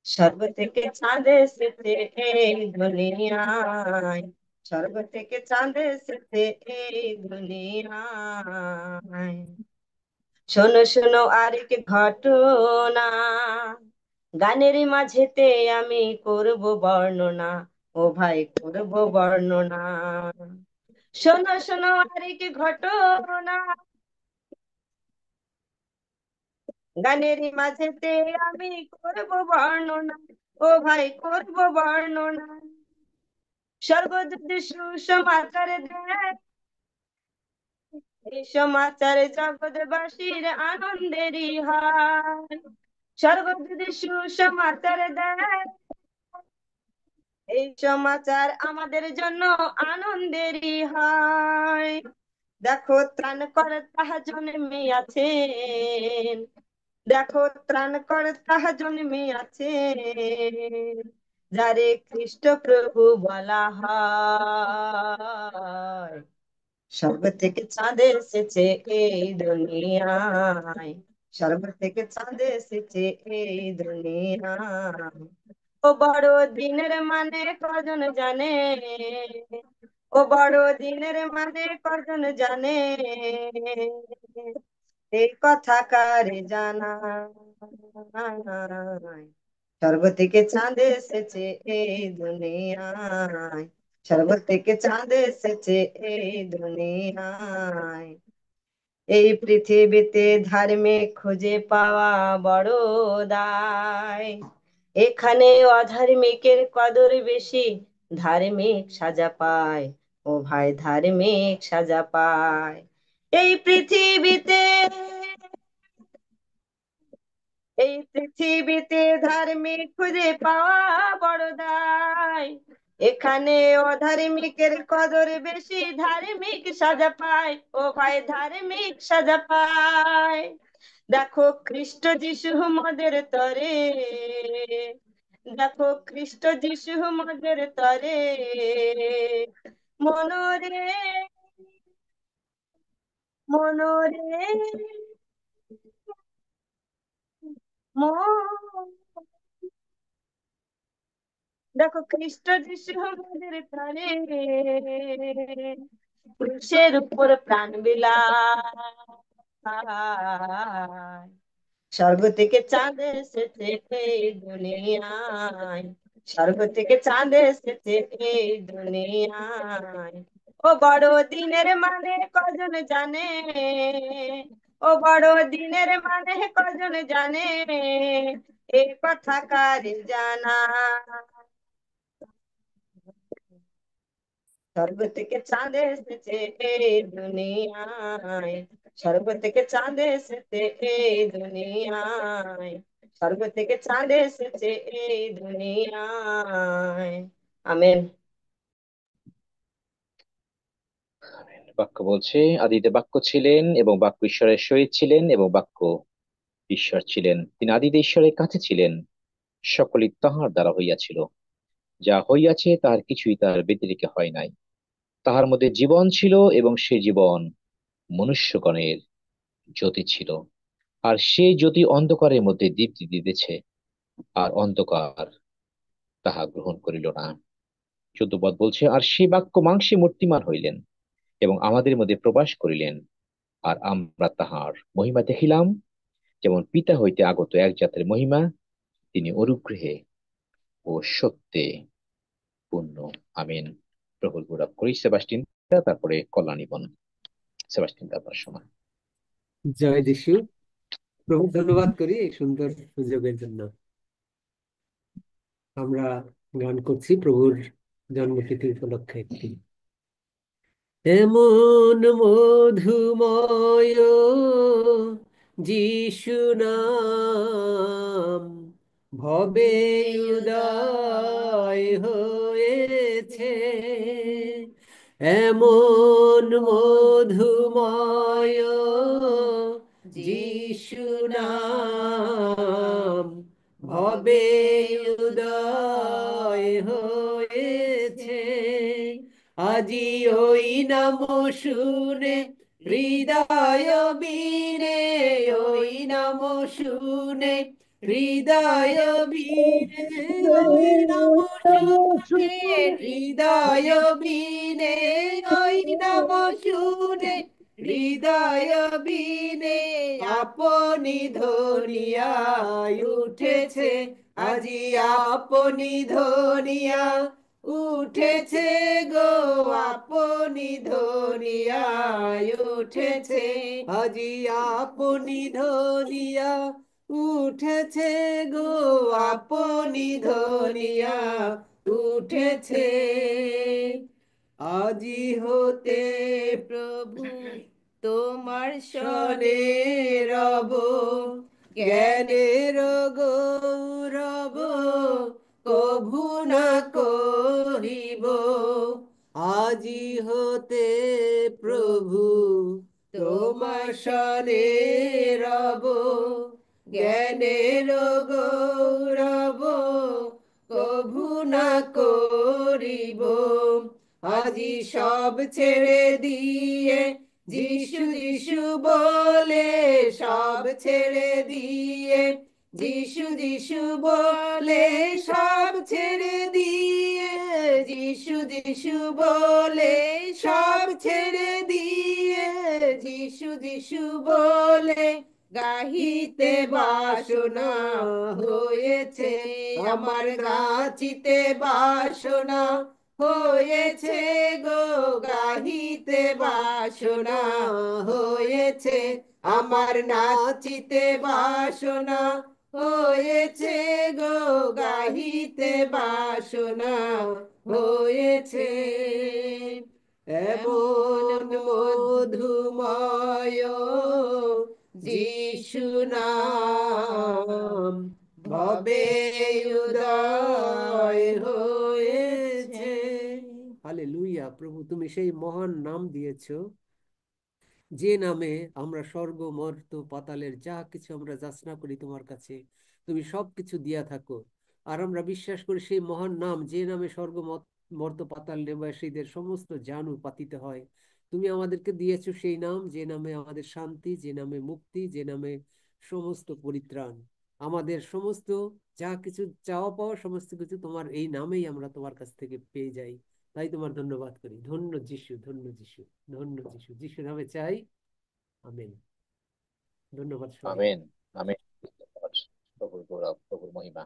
স্বর্গ থেকে চাঁদ এসেছে এই দুনিয়ায়, স্বর্গ থেকে চাঁদ এসেছে এই দুনিয়ায়। শোনো শোনো আরেক ঘটনা, গানের মাঝেতে আমি করব বর্ণনা। ও ভাই করব বর্ণনা। শোনো শোনো আরেক ঘটনা, গানের মাঝেতে আমি করব বর্ণনা। ও ভাই করব বর্ণনা। স্বর্গদূত সুসমাচার দেয়, এই সমাচার জগৎবাসীর আনন্দেরই হয়। স্বর্গদূত সুসমাচার দেয়, এই সমাচার আমাদের জন্য আনন্দেরই হয়। দেখো ত্রাণ করে তাহা জন্মিয়াছেন, দেখো ত্রাণ করে তাহা জন্মিয়াছেন, যারে খ্রিস্ট প্রভু বলা হয়। স্বর্গ থেকে চাঁদ এসেছে এই দুনিয়ায়, স্বর্গ থেকে চাঁদ এসেছে এই দুনিয়ায়। ও বড় দিনের মানে কজন জানে, ও বড় দিনের মানে কজন জানে, এই কথা কারে জানা। স্বর্গ থেকে চাঁদ এসেছে এই দুনিয়ায়, স্বর্গ থেকে চাঁদ এসেছে এই দুনিয়ায়। এই পৃথিবীতে ধার্মিক খুঁজে পাওয়া বড় দায়, এখানে অধার্মিকের কদর বেশি, ধার্মিক সাজা পায়। ও ভাই ধার্মিক সাজা পায়। এই পৃথিবীতে, এই পৃথিবীতে ধার্মিক খুঁজে পাওয়া বড় দায়, এখানে অধার্মিকের কদর বেশি, ধার্মিক সাজা পায়। ও ভাই ধার্মিক সাজা পায়। দেখো খ্রিস্ট যিশু মদের তরে, দেখো খ্রিস্ট যিশু মদের তরে, মনোরে মনোরে দেখো খ্রিস্ট যিশু আমাদের প্রাণে ক্রুশের উপর প্রাণ বিলায়, স্বর্গ থেকে চাঁদ এসেছে এই দুনিয়ায়, স্বর্গ থেকে চাঁদ এসেছে এই দুনিয়ায়। ও বড় দিনের মানে কজন জানে, ও বড় দিনের মানে কজন জানে, এ কথা কার জানা। স্বর্গ থেকে চাঁদ এসেছে এই দুনিয়ায়, স্বর্গ থেকে চাঁদ এসেছে এই দুনিয়ায়, স্বর্গ থেকে চাঁদ এসেছে এই দুনিয়ায়। আমেন। বাক্য বলছে, আদিতে বাক্য ছিলেন এবং বাক্য ঈশ্বরের সহিত ছিলেন এবং বাক্য ঈশ্বর ছিলেন। তিনি আদিতে ঈশ্বরের কাছে ছিলেন। সকলই তাহার দ্বারা হইয়াছিল, যা হইয়াছে তাহার কিছুই তাহার ব্যতিরেকে হয় নাই। তাহার মধ্যে জীবন ছিল এবং সে জীবন মনুষ্যগণের জ্যোতি ছিল। আর সেই জ্যোতি অন্ধকারের মধ্যে দীপ্তি দিতেছে, আর অন্ধকার তাহা গ্রহণ করিল না। 14 পদ বলছে, আর সেই বাক্য মাংসে মূর্তিমান হইলেন এবং আমাদের মধ্যে প্রবাস করিলেন, আর আমরা তাহার মহিমা দেখিলাম, যেমন পিতা হইতে আগত এক জাতের মহিমা। তিনি অনুগ্রহে ও সত্যে পূর্ণ। আমিন। প্রভুর গৌরব করি। সেবাস্টিন, তারপরে কল্যাণীবন। সেবাস্টিন, তারপর সময়। জয় যিশু। প্রভু ধন্যবাদ করি এই সুন্দর সুযোগের জন্য। আমরা গান করছি প্রভুর জন্মতিথি উপলক্ষে একটি। এমন মধুময় যিশু নাম, ভবে উদয় হয়েছে। এমন মধুময় যিশু নাম, ভবে উদয় হয়েছে। আজি ওই নাম শুনে হৃদয় বীরে, ওই নাম শুনে হৃদয় বীরে, ওই নাম শুনে হৃদয় বীরে, ওই নাম শুনে হৃদয় বীরে আপনি ধনিয়া উঠেছে। আজি আপনি ধনিয়া উঠেছে গো, আপনি ধনিয়া উঠেছে। আজি আপনি ধনিয়া উঠেছে গো, আপনি ধনিয়া উঠেছে। আজি হতে প্রভু তোমার শনে রব, জ্ঞানের গৌরব কভু না করিব। আজি হতে প্রভু তোমার শনে রব, জ্ঞানের গৌরব কভু না করিব। আজি সব ছেড়ে দিয়ে যিশু যিশু বলে, সব ছেড়ে দিয়ে যিশু যিশু বলে, সব ছেড়ে দিয়ে যিশু যিশু বলে, সব ছেড়ে দিয়ে যিশু যিশু বলে গাহিতে বাসনা হয়েছে আমার, গাছিতে বাসনা হয়েছে গো, গাহিতে বাসনা হয়েছে আমার, নাচিতে বাসনা হয়েছে গো, গাহিতে বাসনা হয়েছে। এমন মধুময় যিশু নাম, ভবে উদয় হয়েছে। হালেলুয়া। প্রভু তুমি সেই মহান নাম দিয়েছো, যে নামে আমরা স্বর্গ মর্ত পাতালের যা কিছু আমরা যাচনা করি তোমার কাছে, তুমি সবকিছু দিয়া থাকো। আর আমরা বিশ্বাস করি সেই মহান নাম, যে নামে স্বর্গ মর্ত পাতাল নিবাসীদের সমস্ত জানু পাতিত হয়। তুমি আমাদেরকে দিয়েছো সেই নাম, যে নামে আমাদের শান্তি, যে নামে মুক্তি, যে নামে সমস্ত পরিত্রাণ। আমাদের সমস্ত যা কিছু চাওয়া পাওয়া সমস্ত কিছু তোমার এই নামেই আমরা তোমার কাছ থেকে পেয়ে যাই। তাই তোমার ধন্যবাদ করি। ধন্য যিশু, ধন্য যিশু, ধন্য যিশু, যিশু নামে চাই, আমেন। ধন্যবাদ সবাই। আমেন। আমেন। প্রভুর গৌরব, প্রভুর মহিমা।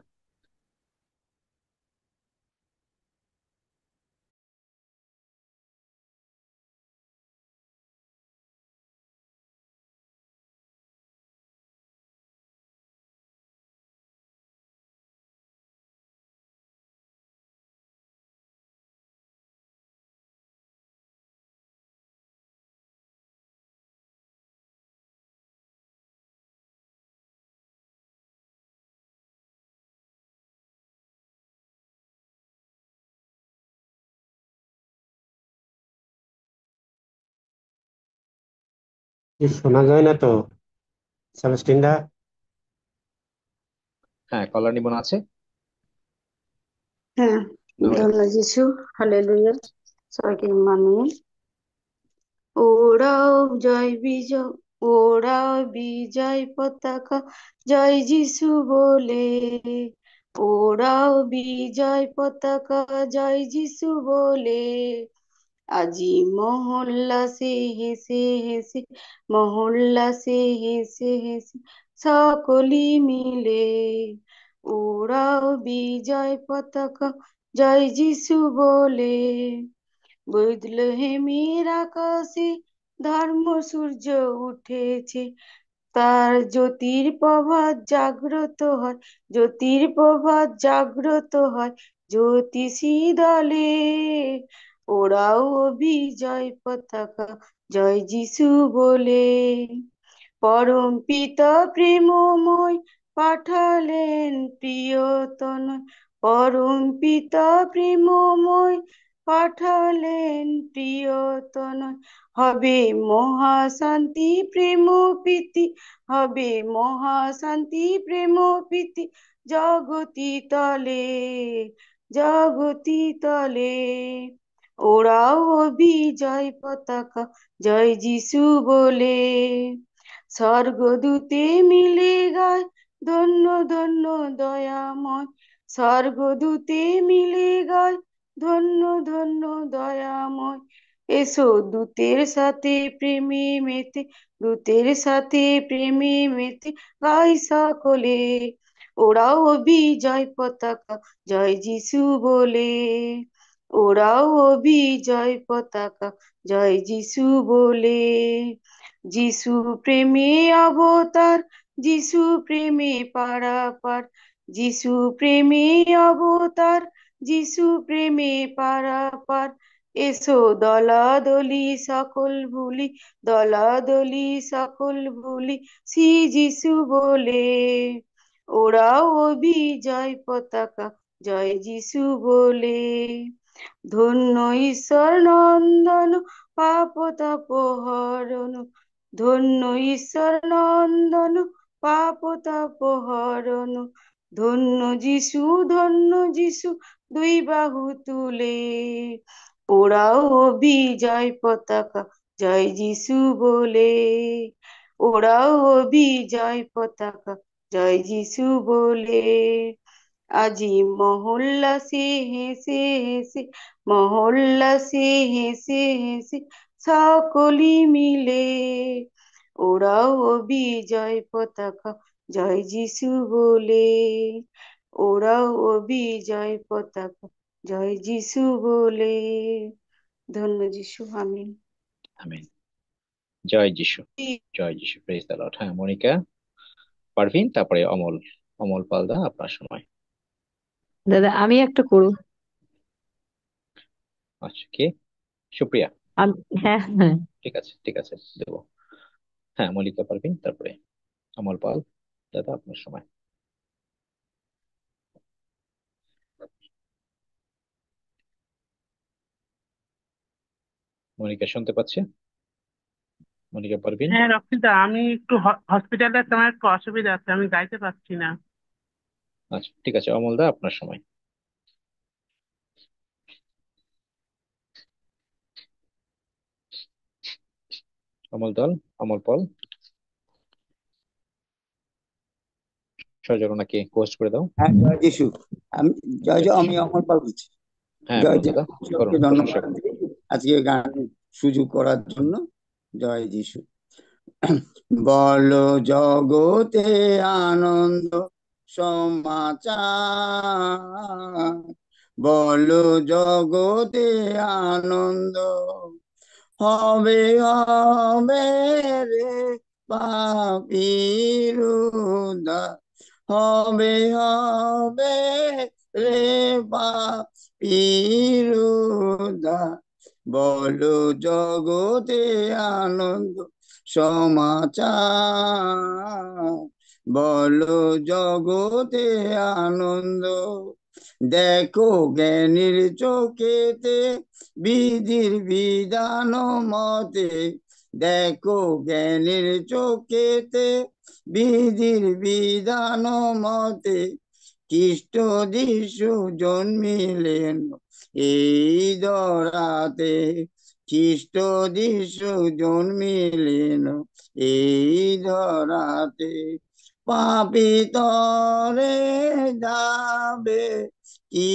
কি শোনা যায় না তো, সেলেস্টিনদা? হ্যাঁ, কলার নিবন আছে হ্যাঁ, না হলে? ধন্য যিশু, হালেলুয়া। সবাইকে মানিয়ে ওরাও জয় বিজয়, ওরাও বিজয় পতাকা জয় যিশু বলে, ওরাও বিজয় পতাকা জয় যিশু বলে, আজি মহল্লাসে হেসে হেসে, মহল্লাসে হেসে হেসে সকলি মিলে, ওরাও বিজয় পতাকা জয় যিশু বলে, বেথলেহেমের আকাশে ধর্ম সূর্য উঠেছে, তার জ্যোতির প্রভাত জাগ্রত হয়, জ্যোতির প্রভাত জাগ্রত হয় জ্যোতিষী দলে, ওরাও বিজয় পতাকা জয় যিশু বলে, পরম পিতা প্রেমময় পাঠালেন প্রিয়তনয়, পরম পিতা প্রেমময় পাঠালেন প্রিয়তনয়, হবে মহাশান্তি প্রেম প্রীতি, হবে মহাশান্তি প্রেম প্রীতি জগতি তলে, জগতি তলে, ওরাও বিজয় পতাকা জয় যিশু বলে, স্বর্গদূতে মিলে গায় ধন্য ধন্য দয়াময়, স্বর্গদূতে মিলে গায় ধন্য ধন্য দয়াময়, এসো দূতের সাথে প্রেমে মেতে, দূতের সাথে প্রেমে মেতে গাই সকলে, ওরাও বিজয় পতাকা জয় যিশু বলে, ওরাও বিজয় পতাকা জয় যিশু বলে, যিশু প্রেমে অবতার, যিশু প্রেমে পারাপার, যিশু প্রেমে অবতার, যিশু প্রেমে পারাপার, এসো দলাদলি সকল ভুলি, দলাদলি সকল ভুলি শ্রী যিশু বলে, ওরাও বিজয় পতাকা জয় যিশু বলে, ধন্য ঈশ্বর নন্দন পাপ তাপ হরণ, ধন্য ঈশ্বর নন্দন পাপ তাপ হরণ, ধন্য যিশু, ধন্য যিশু দুই বাহু তুলে, ওরাও বিজয় পতাকা জয় যিশু বলে, ওরাও বিজয় পতাকা জয় যিশু বলে, আজি মহল্লাসে হেসে হেসে, মহল্লাসে হেসে হেসে সকলি মিলে, ওরাও বিজয় পতাকা জয় যিশু বলে, ওরাও বিজয় পতাকা জয় যিশু বলে, ধন্য যিশু, আমিন। আমেন। জয় যিশু, জয় যিশু, প্রেজ দ্য লর্ড। হ্যাঁ, মনিকা, পারভিন, তারপরে অমল। অমল পালদা, আপনার সময়। দাদা আমি একটা করু। আচ্ছা, কে? সুপ্রিয়া? হ্যাঁ হ্যাঁ। ঠিক আছে, ঠিক আছে, দেবো। হ্যাঁ, মল্লিকা পারভিন, তারপরে অমল পাল। দাদা, আপনার সময়। মনিকা শুনতে পাচ্ছে? মনিকা পারভিন? হ্যাঁ রক্ষিতা, আমি একটু হসপিটালে তোমার একটু অসুবিধা আছে, আমি গাইতে পারছি না। আচ্ছা, ঠিক আছে, অমল দা, আপনার সময়। অমল দল, অমল পল। সজল ওনাকে হোস্ট করে দাও। হ্যাঁ, জয় যিশু। আমি জয় জয়, আমি অমর পাল বলছি। হ্যাঁ জয় বলুন দাদা, যিশু, করুন ঈশ্বরকে প্রশংসা ধন্যবাদ করুন। দিই আজকে গান সুযোগ করার জন্য। জয় যিশু। বলো জগতে আনন্দ সমাচার, বলো জগতে আনন্দ, হবে হবে রে পাপীর উদ্ধার, হবে হবে রে পাপীর উদ্ধার, বলো জগতে আনন্দ সমাচার, বলো জগতে আনন্দ। দেখো জ্ঞানীর চোখেতে বিধির বিধান মতে, দেখো জ্ঞানীর চোখেতে বিধির বিধান মতে, খ্রিস্ট যিশু জন্মিলেন এই ধরাতে, খ্রিস্ট যিশু জন্মিলেন এই ধরাতে, পাপী তরে যাবে কি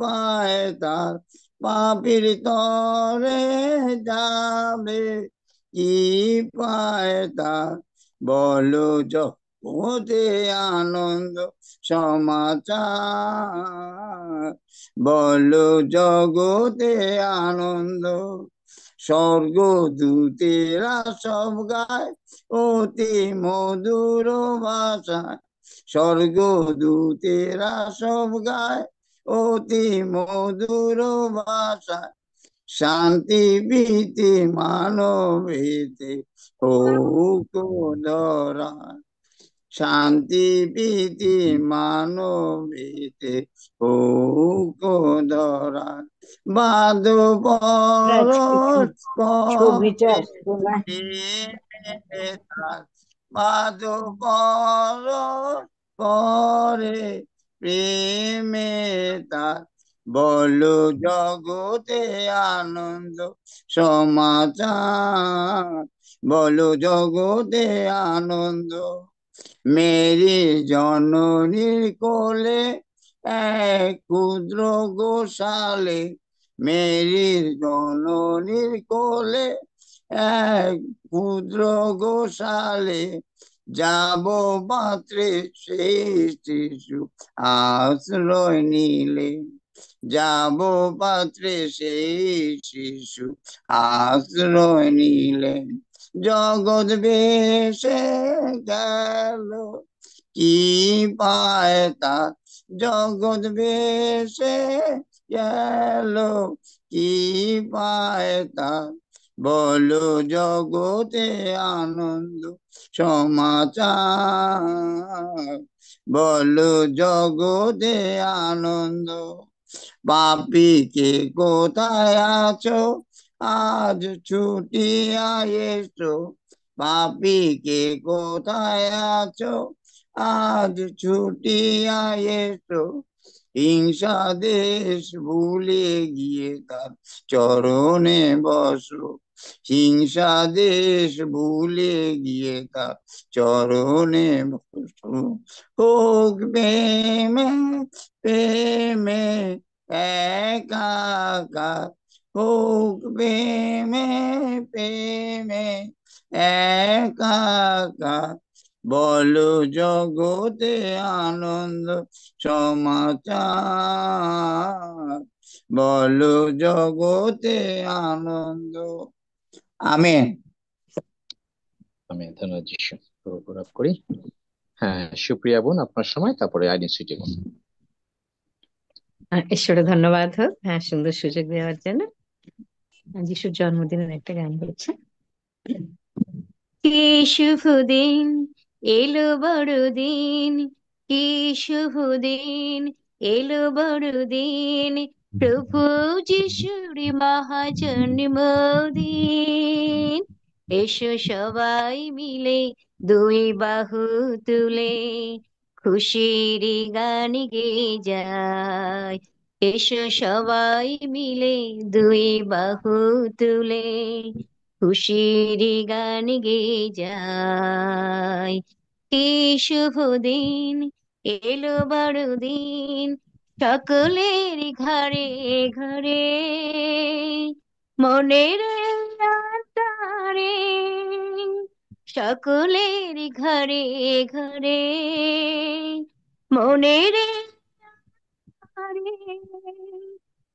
পায় তার, পাপীর তরে যাবে কি পায় তার, বলো জগতে আনন্দ সমাচার, বলো জগতে আনন্দ। স্বর্গদূতেরা সব গায় অতি মধুর ভাষায়, স্বর্গদূতেরা সব গায় অতি মধুর ভাষায়, শান্তি ভীতি মানবেতে হোক ধরা, শান্তি ভীতি মানবেতে হোক ধরা, বাদ পরশ ছবিটা করে তার, বাদ পরশ করে প্রেমে তার, বলো জগতে আনন্দ সমাচার, বলো জগতে আনন্দ। মেরি জননীর কোলে এক ক্ষুদ্র গোশালে, মেরির জননীর কোলে এক ক্ষুদ্র গোশালে, যাব পাত্রে সেই শিশু আশ্রয় নিলে, যাব পাত্রে সেই শিশু আশ্রয় নিলেন, জগৎ বেশে গেল কি পায় তার, জগৎ বেশে গেল কি পায় তার, বলো জগতে আনন্দ সমাচার, বলো জগতে আনন্দ। পাপী কে কোথায় আছো আজ ছুটিয়া এসো, পাপী কে কোথায় আছো আজ ছুটিয়া এসো, হিংসা দেশ ভুলে গিয়ে তার চরণে বসো, হিংসা দেশ ভুলে গিয়ে তার চরণে বসো, হোক প্রেমে প্রেমে একাকার, হোক প্রেমে প্রেমে একাকার, বলো জগতে আনন্দ সমাচার, বলো জগতে আনন্দ। আমেন। আমি ধন্যবাদ যিশু, প্রভু গৌরব করি। হ্যাঁ সুপ্রিয়া বোন, আপনার সময়, তারপরে আইডিন সুইটি বোন। ঈশ্বরে ধন্যবাদ হোক, হ্যাঁ, সুন্দর সুযোগ দেওয়ার জন্য। যিশুর জন্মদিনের একটা গান বলছে। কি শুভ দিন, এলো বড়দিন, কি শুভ দিন, এলো বড়দিন, প্রভু যিশুর মহাজন্মদিন। এসো সবাই মিলে দুই বাহু তুলে খুশির গান গেয়ে যায়, এসো সবাই মিলে দুই বাহু তুলে খুশির গান গেয়ে যায়। কি শুভ দিন, এলো বড়দিন, সকলের ঘরে ঘরে, মনের আঁধারে, সকলের ঘরে ঘরে, মনের আঁধারে,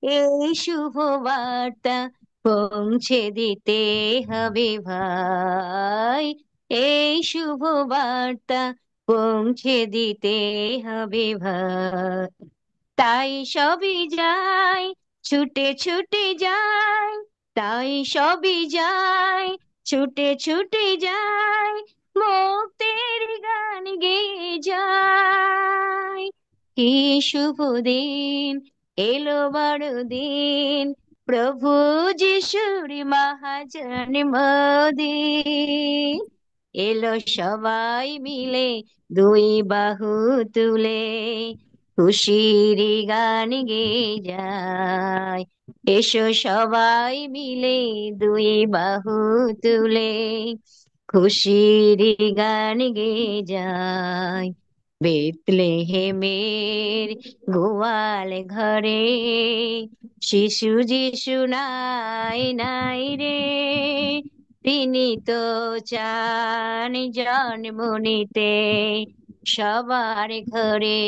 এই শুভ বার্তা পৌঁছে দিতে হবে ভাই, এই শুভ বার্তা পৌঁছে দিতে হবে ভাই। তাই সবই যায়, ছুটে ছুটে যায়, তাই সবই যায়, ছুটে ছুটে যায়, মুক্তির গান গেয়ে যায়। কি শুভ দিন, এলো বড়দিন, প্রভু যিশুর মহাজন্মদিন। এলো সবাই মিলে দুই বাহু তুলে, খুশির গান গেয়ে যায়। এসো সবাই মিলে দুই বাহু তুলে, খুশির গান গেয়ে যায়। বেতলেহেমের গোয়াল ঘরে, শিশু যিশু নাই নাই রে, তিনি তো চান জন্ম নিতে সবার ঘরে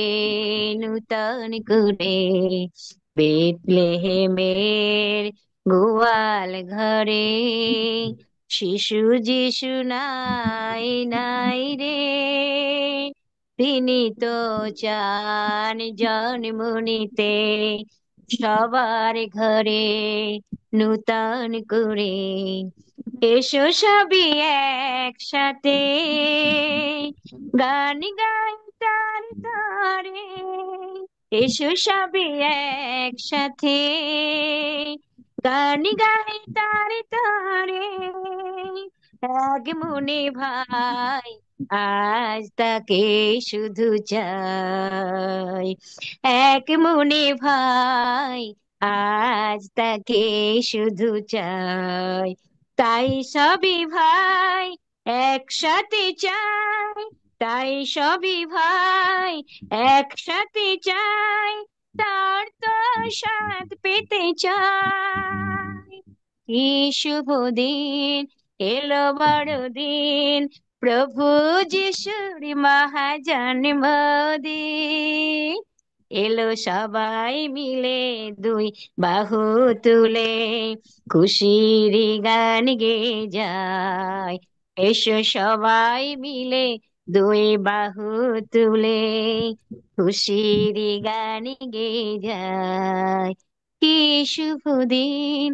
নূতন করে। বেতলেহেমের গোয়াল ঘরে, শিশু যিশু নাই নাই রে, তিনি তো চান জন্ম নিতে সবার ঘরে নূতন করে। এসো সবই একসাথে, গান গাই তার তারে, এসো সবই একসাথে, গান গাই তার তারে, এক মনে ভাই আজ তাকে শুধু চাই, এক মনে ভাই আজ তাকে শুধু চাই। তাই সবই ভাই একসাথে চাই, তাই সবই ভাই একসাথে চাই, তার তো স্বাদ পেতে চাই। কি শুভ দিন, এলো বড়দিন, প্রভু যিশুর মহাজন্মদিন। এলো সবাই মিলে দুই বাহু তুলে, খুশির গান গেয়ে যায়। এসো সবাই মিলে দুই বাহু তুলে, খুশির গান গেয়ে যায়। কি শুভ দিন,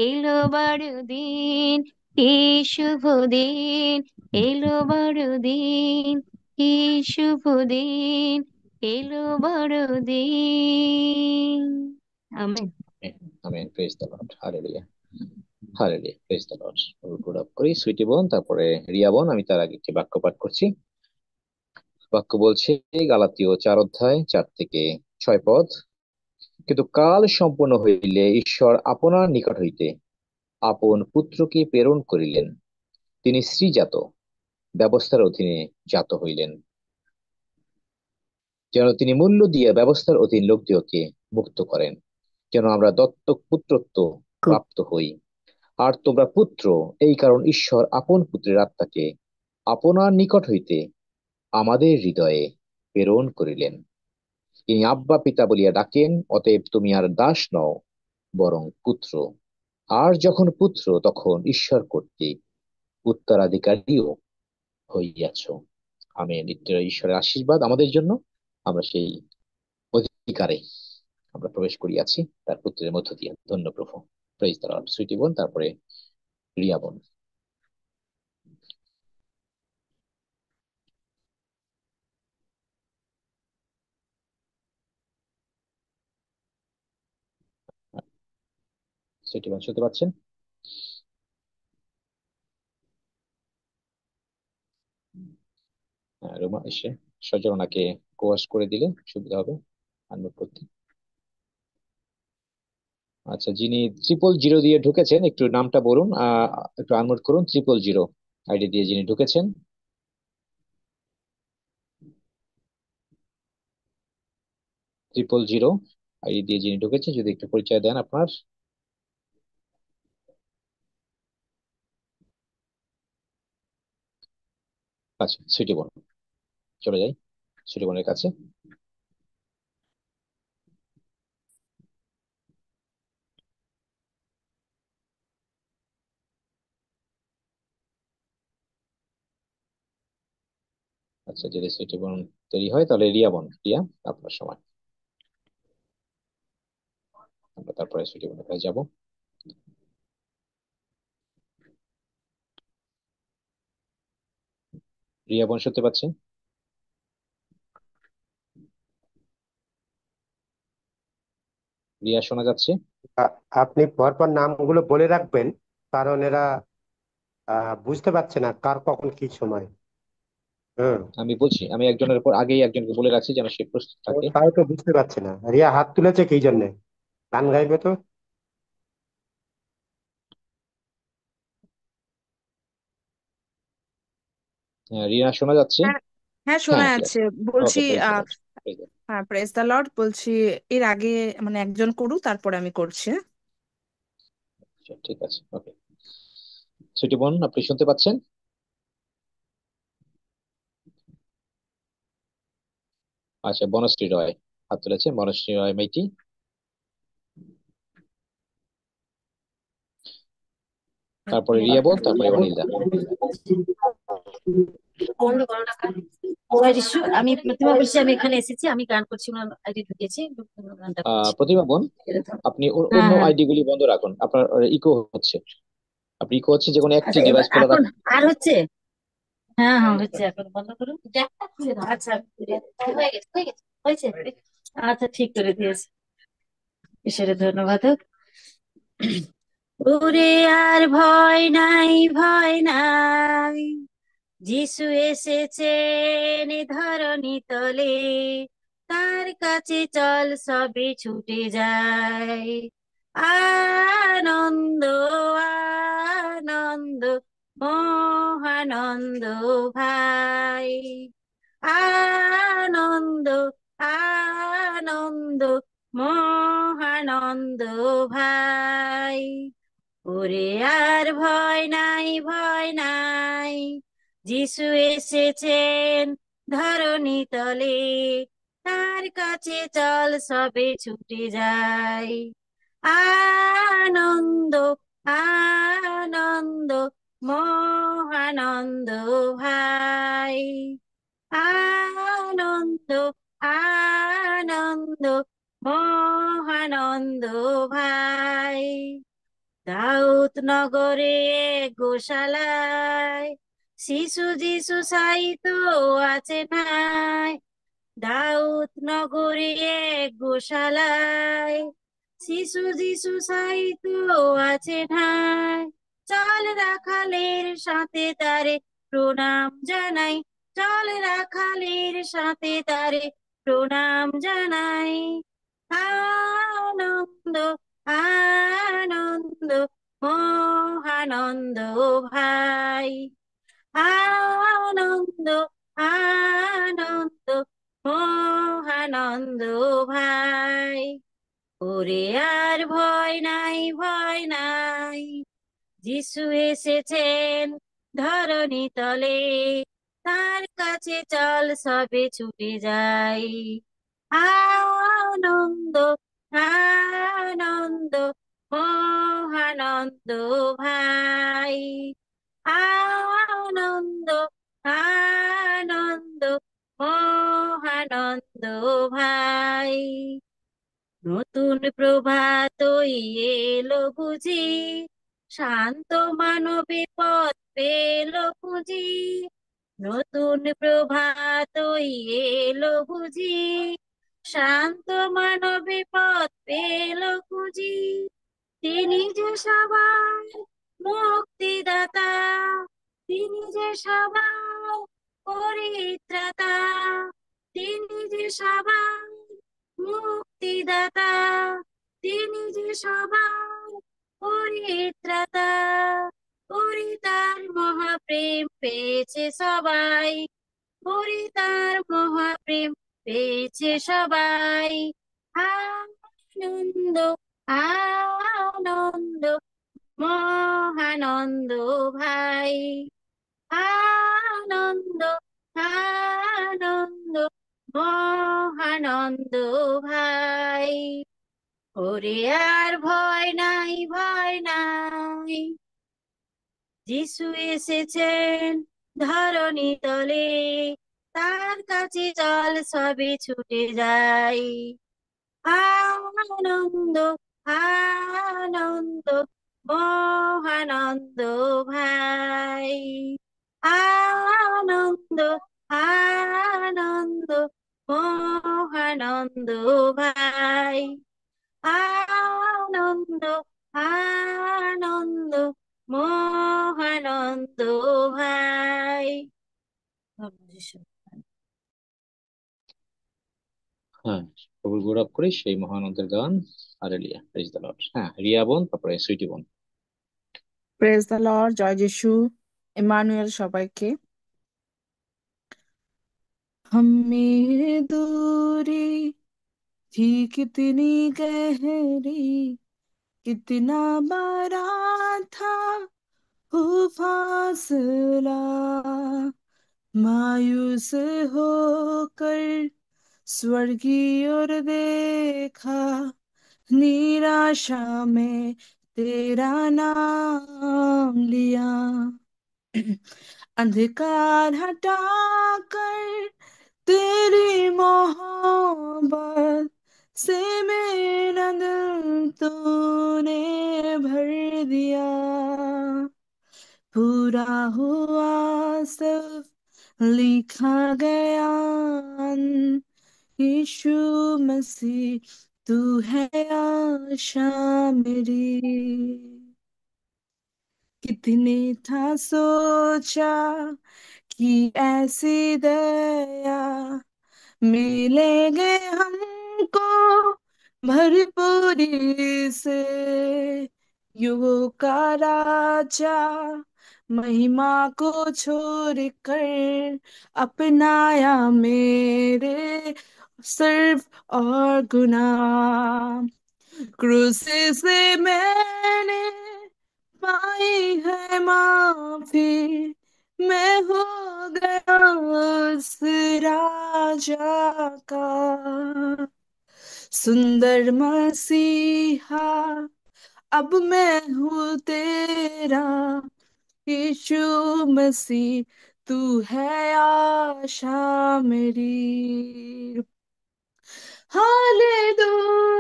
এলো বড়দিন, কি শুভ দিন, এলো বড়দিন, কি শুভ দিন, এলো বড়দিন। Amen. Amen, praise the Lord, hallelujah, hallelujah, praise the Lord. গুড আপ করি সুইটি বোন, তারপরে রিয়া বোন। আমি তার আগে একটি বাক্য পাঠ করছি। বাক্য বলছে গালাতীয় 4 অধ্যায় 4 থেকে 6 পদ। কিন্তু কাল সম্পূর্ণ হইলে ঈশ্বর আপনার নিকট হইতে আপন পুত্রকে প্রেরণ করিলেন। তিনি শ্রীজাত, ব্যবস্থার অধীনে জাত হইলেন, যেন তিনি মূল্য দিয়ে ব্যবস্থার অধীন লোকদিওকে মুক্ত করেন, যেন আমরা দত্তক পুত্রত্ব প্রাপ্ত হই। আর তোমরা পুত্র, এই কারণ ঈশ্বর আপন পুত্রের আত্মাকে আপনার নিকট হইতে আমাদের হৃদয়ে প্রেরণ করিলেন। তিনি আব্বা পিতা বলিয়া ডাকেন। অতএব তুমি আর দাস নও, বরং পুত্র। আর যখন পুত্র, তখন ঈশ্বর কর্তৃক উত্তরাধিকারীও হইয়াছ। আমেন। ঈশ্বরের আশীর্বাদ আমাদের জন্য। আমরা সেই অধিকারে আমরা প্রবেশ করিয়াছি তার পুত্রের মধ্য দিয়ে। ধন্য প্রভু। Praise the Lord. সুইটি বোন, তারপরে রিয়া বোন। সুইটি বোন শুনতে পাচ্ছেন? রোমা এসে সজনাকে কোয়াশ করে দিলে সুবিধা হবে আনমিউট করতে। আচ্ছা, যিনি 000 দিয়ে ঢুকেছেন একটু নামটা বলুন, একটু আনমিউট করুন। 000 আইডি দিয়ে যিনি ঢুকেছেন। 000 আইডি দিয়ে যিনি ঢুকেছেন, যদি একটু পরিচয় দেন আপনার। আচ্ছা, সুইটি বোন, চলে যাই সুইটি বোনের কাছে। আচ্ছা, যদি সুইটি বোন তৈরি হয় তাহলে রিয়া বোন, রিয়া আপনার সময়। আমরা তারপরে সুইটি বোনের কাছে যাবো। রিয়া বোন শুনতে পাচ্ছেন? রিয়া শোনা যাচ্ছে? আপনি পরপর নামগুলো বলে রাখবেন, কারণ এরা বুঝতে পারছে না কার কখন কি সময়। হুম। আমি বলছি, আমি একজনের পর আগেই একজনকে বলে রাখছি যেন সে প্রস্তুত থাকে। তাই তো বুঝতে পারছে না। রিয়া হাত তুলেছে কি জন্য? গান গাইবে তো। রিয়া শোনা যাচ্ছে? হ্যাঁ, হ্যাঁ শোনা হ্যাঁ, ঠিক আছে। যাচ্ছে। বলছি ওকে, প্রেজ দ্য লর্ড। হ্যাঁ, প্রেজ দ্য লর্ড। বলছি এর আগে মানে একজন করুক, তারপরে আমি করছি, হ্যাঁ? ঠিক আছে, ওকে। সুইটি বোন, আপনি শুনতে পাচ্ছেন? আচ্ছা, বনশ্রী রয় হাত তুলেছে, বনশ্রী রয় মেইটি। তারপরে রিয়া বোন, তারপরে অনিলদা। আমি প্রতিমা বলছি, আমি এখানে এসেছি, আমি গান করছি, ওনার আইডি ঢুকেছি, গানটা করছি। প্রতিমা বোন, আপনি হ্যাঁ অন্য হ্যাঁ। আইডি গুলি বন্ধ রাখুন, আপনার ইকো হচ্ছে। আপনি ইকো হচ্ছে, যে কোনো একটি আচ্ছা, এবার ডিভাইস খোলা এখন রাখুন। আর হচ্ছে? হ্যাঁ হ্যাঁ হচ্ছে, এখন বন্ধ করুন। জ্যাকটা খুলে দাও। আচ্ছা, হয়ে গেছে হয়ে গেছে, হয়েছে। আচ্ছা, ঠিক করে দিয়েছে। ঈশ্বরের ধন্যবাদ হোক। ওরে আর ভয় নাই, ভয় নাই, যিশু এসেছেন এ ধরণী তলে, তার কাছে চল সবে ছুটে যায়। আনন্দ, আনন্দ, মহানন্দ ভাই। আনন্দ, আনন্দ, মহানন্দ ভাই। ওরে আর ভয় নাই, ভয় নাই, যিশু এসেছেন ধরণী তলে, তার কাছে চল সবে ছুটে যাই। আনন্দ, আনন্দ, মহানন্দ ভাই। আনন্দ, আনন্দ, মহানন্দ ভাই। দাউদ নগরে গোশালায়, শিশু যিশু সাইতো আছে নাই। দাউদ নগরে গোশালায়, শিশু যিশু সাইতো আছে নাই। চল রাখালের সাথে তারে প্রণাম জানাই, চল রাখালের সাথে তারে প্রণাম জানাই। আনন্দ, আনন্দ, মহানন্দ ভাই। আনন্দ, আনন্দ, মহানন্দ ভাই। ওরে আর ভয় নাই, ভয় নাই, যিশু এসেছেন ধরণী তলে, তার কাছে চল সবে ছুটে যাই। আনন্দ, আনন্দ, মহানন্দ ভাই। আনন্দ, আনন্দ, মহানন্দ ভাই। নতুন প্রভাতই এলো বুঝি, শান্ত মানবে পথ পেল খুঁজি। নতুন প্রভাতই এলো বুঝি, শান্ত মানবে পথ পেল খুঁজি। তিনি যে সবার মুক্তিদাতা, তিনি যে সবার পরিত্রাতা, তিনি যে সবার মুক্তিদাতা, তিনি যে সবার পরিত্রাতা। ওরে তার মহাপ্রেম পেয়েছে সবাই, ওরে তার মহাপ্রেম পেয়েছে সবাই। আনন্দ আনন্দ মহানন্দ ভাই, আনন্দ আনন্দ মহানন্দ ভাই। ওরে আর ভয় নাই, ভয় নাই, যিশু এসেছেন ধরণী তলে, তার কাছে চল সবে ছুটে যাই। আনন্দ আনন্দ মহানন্দ ভাই, আনন্দ আনন্দ মহানন্দ ভাই, আনন্দ আনন্দ মহানন্দ ভাই। হ্যাঁ, প্রভুর গৌরব করি সেই মহানন্দের গান। Hallelujah, praise the Lord. হ্যাঁ, রিয়া বোন, তারপরে সুইটি বোন। প্রেজ দ্য লর্ড, জয় যিশু, ইমানুয়েল সবাইকে। हम में दूरी थी कितनी गहरी, कितना बड़ा था वो फासला, मायूस होकर स्वर्ग की ओर देखा, निराशा में तेरा नाम लिया, अंधकार हटाकर तेरी मोहब्बत से मेरा दिल तूने भर दिया, पूरा हुआ सब लिखा गया, यीशु मसीह तू है आशा मेरी। कितने था सोचा कि ऐसी दया मिलेंगे हमको भरपूरी से, युगों का राजा महिमा को छोड़ कर अपनाया मेरे सर्व और गुनाह, क्रूस से मैंने पाई है माफी, मैं हो गया उस राजा का सुंदर मसीहा, अब मैं हूँ तेरा, यीशु मसीह तू है आशा मेरी। हालेलुया,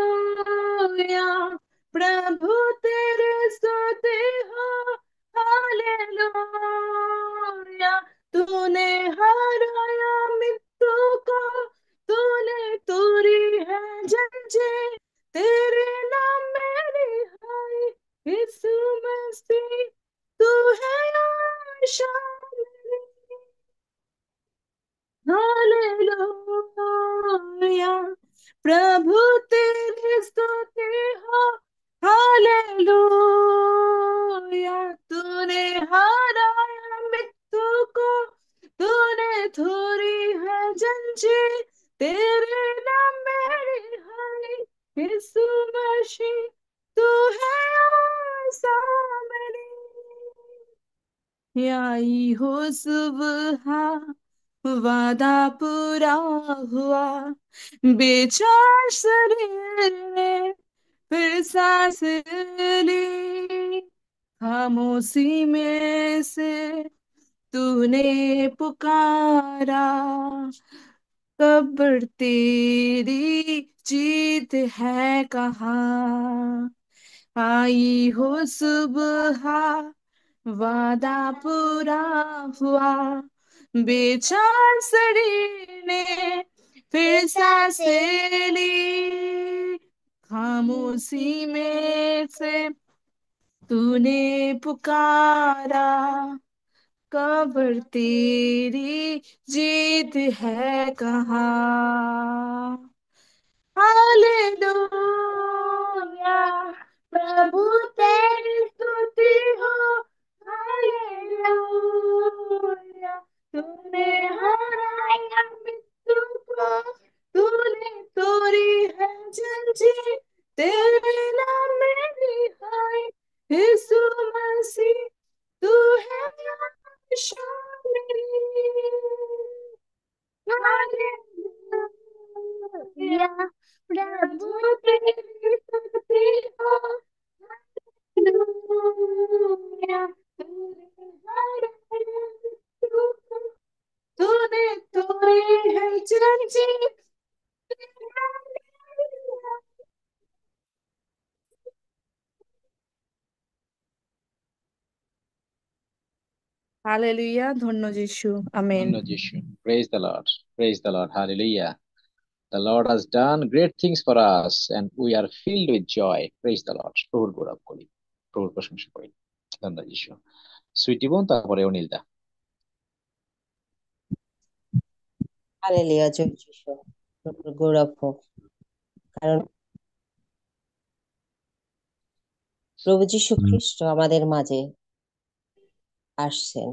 प्रभु तेरे स्तुति हो, हालेलुया, तूने हराया मृत्यु को, तूने तोड़ी है जंजीर, तेरे नाम में रिहाई, यीशु मसीह तू है आशा मेरी। हालेलुया, प्रभु तेरी स्तुति हो, हालेलुया, तूने हराया मृत्यु को, तूने तोड़ी है जंजीर, तेरे नाम में रिहाई, यीशु मसीह तू है आशा मेरी। आई हो सुबह, वादा पूरा हुआ, बेचार शरीर ने फिर सांस ली, खामोशी में से तूने पुकारा, कब्र तेरी जीत है कहाँ, आई हो सुबह, वादा पूरा हुआ, बेचार शरीर ने फिर सांसें ली, खामोशी में से तूने पुकारा, कब्र तेरी जीत है कहाँ। हालेलुया, प्रभु तेरी स्तुति हो, हालेलुया, तूने हराया मृत्यु को, तूने तोड़ी है जंजीर, तेरे नाम में रिहाई, यीशु मसीह तू है आशा मेरी। हालेलुया, प्रभु तेरी स्तुति हो। हालेलुया, तूने तोड़ी है जंजीर। হালেলুয়া, ধন্য যিশু, আমেন। ধন্য যিশু। Praise the Lord, praise the Lord, hallelujah. The Lord has done great things for us and we are filled with joy. Praise the Lord. প্রভুর গৌরব করি, প্রভুর প্রশংসা করি। ধন্য যিশু। সুইটি বোন, তারপরে অনিলদা। হালেলুয়া, জয় যিশু, প্রভুর গৌরব হোক। কারণ প্রভু যীশু খ্রিস্ট আমাদের মাঝে আসছেন,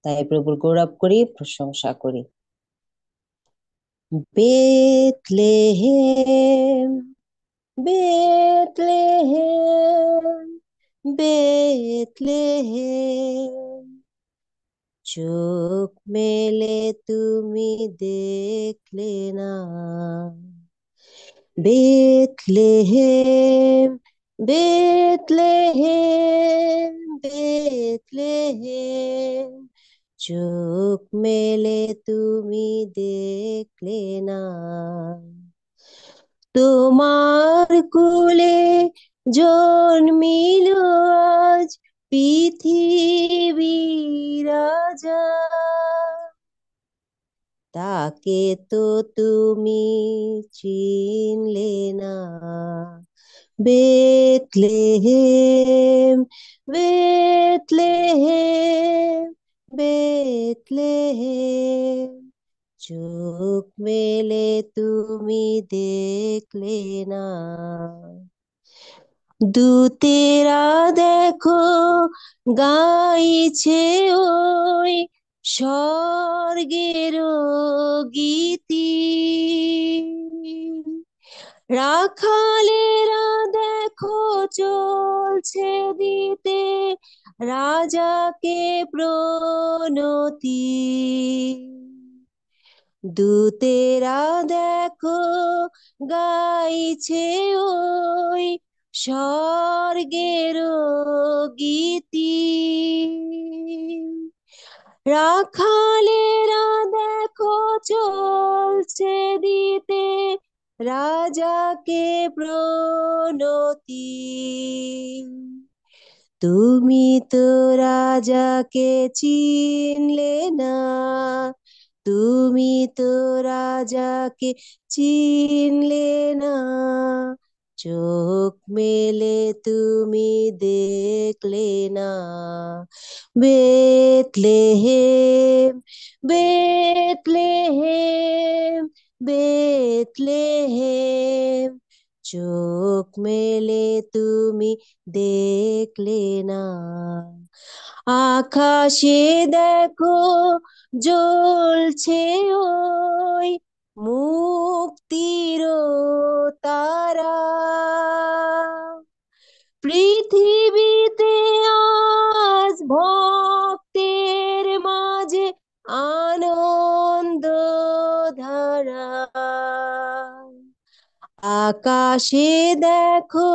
তাই প্রভুর গৌরব করি, প্রশংসা করি। বেথলেহেম, বেথলেহেম, বেথলেহেম, চোখ মেলে তুমি দেখলে না। বেথলেহেম, বেথলেহেম, বেথলেহেম, চোখ মেলে তুমি দেখলে না। তোমার কোলে জন্মিল আজ পৃথিবীর রাজা, তাকে তো তুমি চিনলে না। বেথলেহেম, বেথলেহেম, বেথলেহেম, চোখ মেলে তুমি দেখলে না। দূতেরা দেখো গাইছে ওই স্বর্গের গীতি, রাখালেরা দেখো চলছে দিতে রাজাকে প্রণতি। দূতেরা দেখো গাইছে ওই স্বর্গের গীতি, রাখালেরা দেখো চলছে দিতে রাজাকে প্রণতি। তুমি তো রাজাকে চিনলে না, তুমি তো রাজাকে চিনলে না। চোখ মেলে তুমি দেখলে না। বেথলেহেম, বেথলেহেম, বেথলেহেম, চোখ মেলে তুমি দেখলে না। আকাশে দেখো জ্বলছে ওই মুক্তির তারা, পৃথিবীতে আজ ভক্তের মাঝে আনন্দ ধারা। আকাশে দেখো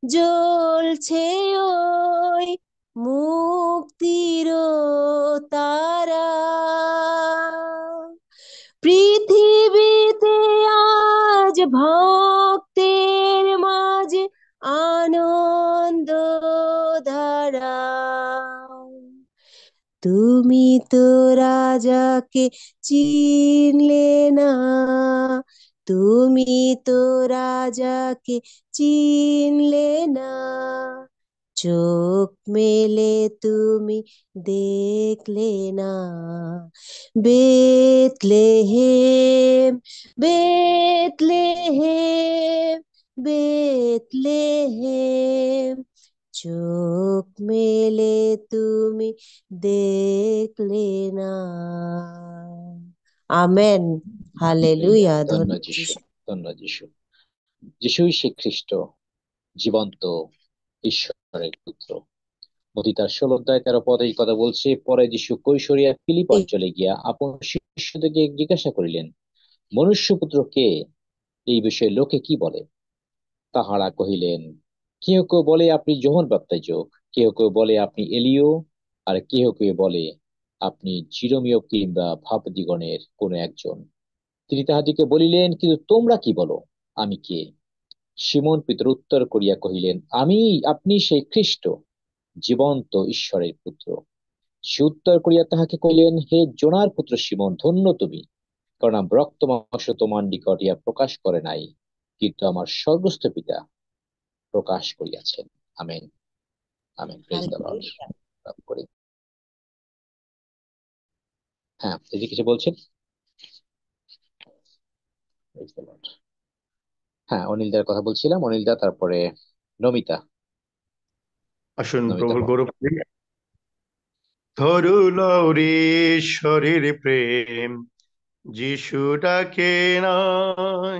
জ্বলছে ওই মুক্তির তারা, পৃথিবীতে আজ ভক্তের মাঝে আনন্দ ধারা। তুমি তো রাজাকে চিনলে না, তুমি তো রাজাকে চিনলে না। চোখ মেলে তুমি দেখলে না। বেথলেহেম, বেথলেহেম, বেথলেহেম, চোখ মেলে তুমি দেখলে না। আমেন, হালেলুয়া, ধন্য ধন্য যিশু, যিশু। ধন্য যিশু। যিশুই সে খ্রিস্ট, জীবন্ত ঈশ্বরের পুত্র। মতি তার 16 অধ্যায় 13 পদ এই কথা বলছে। পরে যিশু কৈশরিয়া ফিলিপ অঞ্চলে গিয়া আপন শিষ্যদেরকে জিজ্ঞাসা করিলেন, মনুষ্যপুত্র কে? এই বিষয়ে লোকে কি বলে? তাহারা কহিলেন, কেহ কেউ বলে আপনি যোহন বাপ্তাইজক, কেহ কেউ বলে আপনি এলিও, আর কেহ কেউ বলে আপনি চিরমীয় কিংবা ভাবদিগণের কোন একজন। তিনি তাহাদিকে বলিলেন, কিন্তু তোমরা কি বলো, আমি কে? সিমন পিতর উত্তর করিয়া কহিলেন, আপনি সেই খ্রিস্ট, জীবন্ত ঈশ্বরের পুত্র। সে উত্তর করিয়া তাহাকে কহিলেন, হে জোনার পুত্র সিমন, ধন্য তুমি, কারণ রক্ত মাংস তোমার নিকট ইহা প্রকাশ করে নাই, কিন্তু আমার স্বর্গস্থ পিতা প্রকাশ করিয়াছেন। Amen, amen. Praise the Lord. করি। হ্যাঁ, দিদি কিছু বলছেন? Praise the Lord. হ্যাঁ, অনিলদার কথা বলছিলাম। অনিলদা, তারপরে নমিতা। আসুন নমিতা প্রভুর বল। গৌরব করি। ধরুল রে ঈশ্বরের প্রেম, যিশু ডাকে নাই।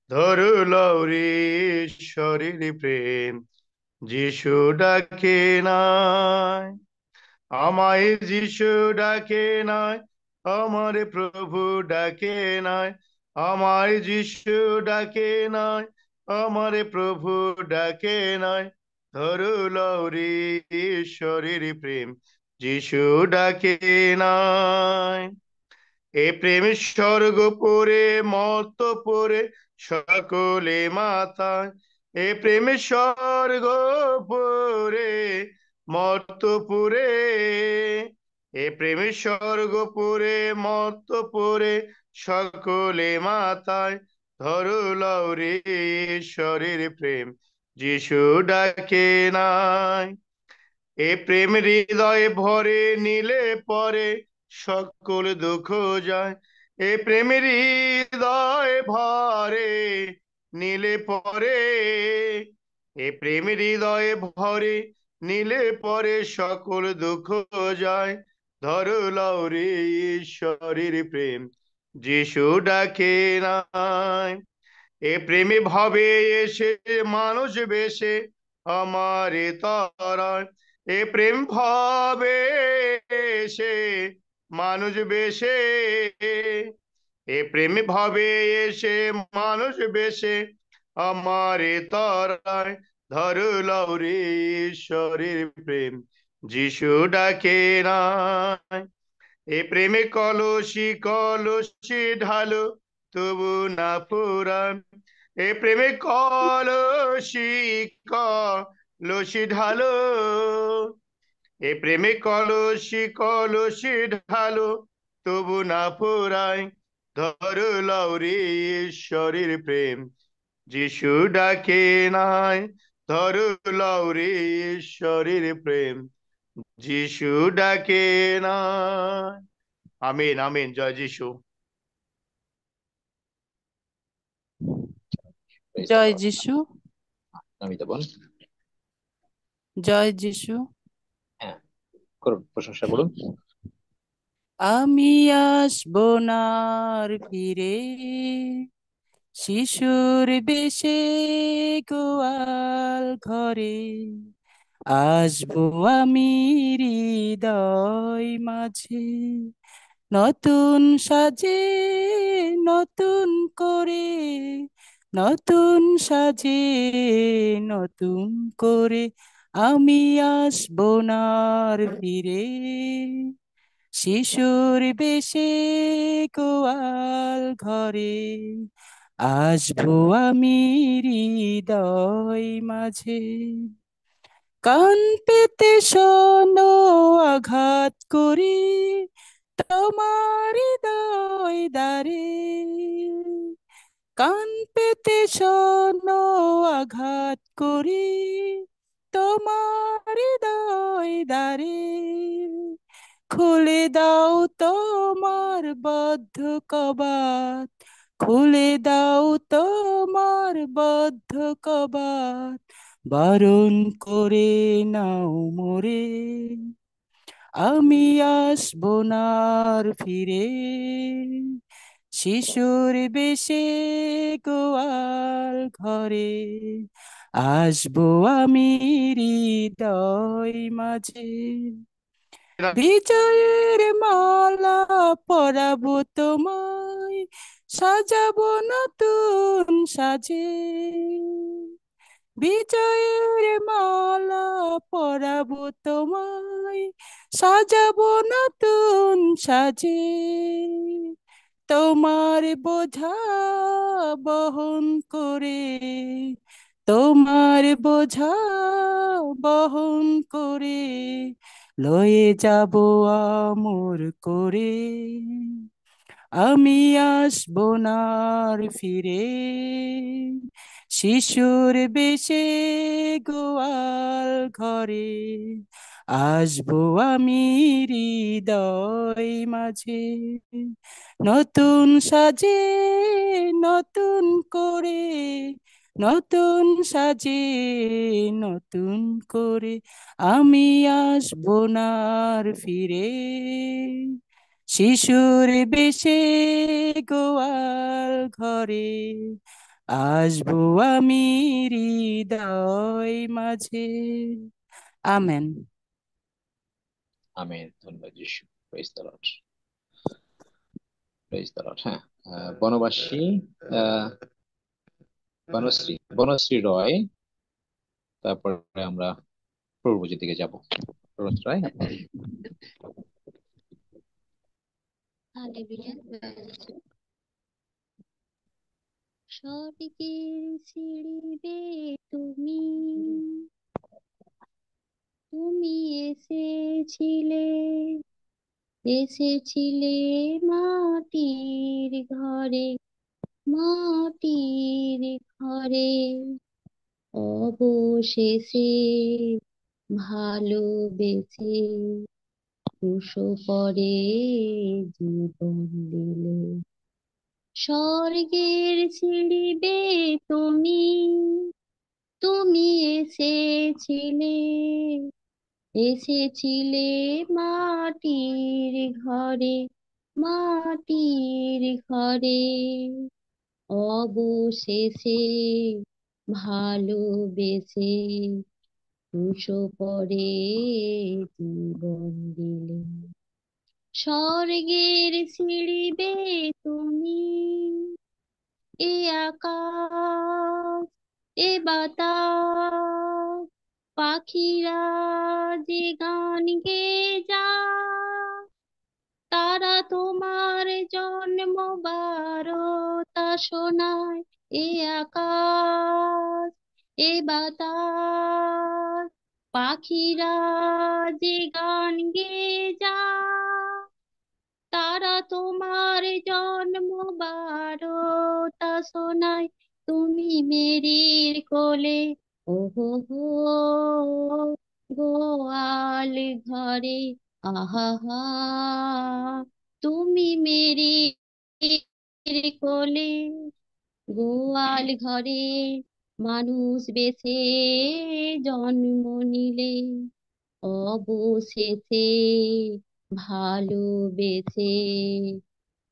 ধরুল রে ঈশ্বরের প্রেম, যিশু ডাকে নাই। আমায় যিশু ডাকে নাই, আমার প্রভু ডাকে নাই। আমায় যিশু ডাকে নাই, আমার প্রভু ডাকে নাই। ধরুল রে ঈশ্বরের প্রেম, যিশু ডাকে নাই। এ প্রেম স্বর্গ পরে মত পরে সকলে মাতায়। এ প্রেম স্বর্গ পরে মত পুরে। এ প্রেম স্বর্গ পুরে মত পুরে সকলে মাতায়। ধরুল রে ঈশ্বরের প্রেম, যিশু ডাকে নাই। এ প্রেম হৃদয়ে ভরে নিলে পরে সকল দুঃখ যায়। এ প্রেম হৃদয়ে ভরে নিলে পরে, এ প্রেম হৃদয়ে ভরে নিলে পরে সকল দুঃখ যায়। ধরুল রে ঈশ্বরের প্রেম, যিশু ডাকে নাই। এ প্রেমে ভাবে এসে মানুষ বেশে আমারে তারায়। এ প্রেম ভাবে এসে মানুষ বেশে, এ প্রেমে ভাবে এসে মানুষ বেশে আমারে তারায়। ধরুল রে ঈশ্বরের প্রেম, যিশু ডাকে নাই। এ প্রেমে কলসি কলসি ঢালো, তবু না ফুরান। এ প্রেমে কলসি কলসি ঢালো, এ প্রেমে কলসি কলসি ঢালো, তবু না ফুরায়। ধরুল রে ঈশ্বরের প্রেম, যিশু ডাকে নাই। ধরুল রে ঈশ্বরের প্রেম, যিশু ডাকে নাই। আমিন, আমিন। জয় যিশু। প্রেজ দ্য জয় লর্ড। যিশু, নমিতা বোন। জয় যিশু। হ্যাঁ, করুন, প্রশংসা করুন। আমি আসবো না আর ফিরে, শিশুর বেশে গোয়াল ঘরে। আসবো আমি হৃদয় মাঝে, নতুন সাজে, নতুন করে, নতুন সাজে, নতুন করে। আমি আসবো না আর ফিরে, শিশুর বেশে গোয়াল ঘরে। আসবো আমি হৃদয় মাঝে, কান পেতে শোনো আঘাত করি তোমার হৃদয় দ্বারে। কান পেতে শোনো আঘাত করি তোমার হৃদয় দ্বারে। খুলে দাও তোমার বদ্ধ কবাট, খুলে দাও তোমার বদ্ধ কবাট, বারণ করে নাও মোরে। আমি আসবো না আর ফিরে, শিশুর বেশে গোয়াল ঘরে আসবো আমি হৃদয় মাঝে, বিজয়ের মালা পরাবো তোমায়, সাজাবো নতুন সাজে। বিজয়ের মালা পরাবো তোমায়, সাজাবো নতুন সাজে। তোমার বোঝা বহন করে, তোমার বোঝা বহন করে লয়ে যাব আমর করে। আমি আসবো না আর ফিরে, শিশুর বেশে গোয়াল ঘরে আসবো আমি হৃদয় মাঝে। নতুন সাজে নতুন করে, নতুন সাজে নতুন করে আমি আসবো না আর ফিরে, শিশুর বেশে গোয়াল ঘরে আসবো আমি হৃদয় মাঝে। আমেন। আমেন। ধন্যবাদ যিশু। Praise the Lord. Praise the Lord. হ্যাঁ, বনবাসী আহ বনশ্রী রয়, তারপরে আমরা প্রভুজির দিকে যাব। বনশ্রী রয়। হালেলুয়া। স্বর্গের সিঁড়ি বেয়ে তুমি তুমি এসেছিলে, এসেছিলে মাটির ঘরে, মাটির ঘরে অবশেষে ভালোবেসে ক্রুশে পরে জীবন দিলে। স্বর্গের সিঁড়ি বেয়ে তুমি তুমি এসেছিলে, এসেছিলে মাটির ঘরে, মাটির ঘরে অবশেষে ভালোবেসে ক্রুশে পরে জীবন দিলে। স্বর্গের সিঁড়ি বেয়ে তুমি এ আকাশ এ বাতাস পাখিরা যে গান গেয়ে যায়, তারা তোমার জন্ম বারতা শোনায়। এ আকাশ এ বাতাস পাখিরা যে গান গেয়ে যায়, তারা তোমার জন্ম বারতা শোনায়। তুমি মেরির কোলে, ও হো হো গোয়াল ঘরে, আহা হা তুমি মেরির কোলে, গোয়াল ঘরে মানুষ বেশে জন্ম নিলে, অবশেষে ভালোবেসে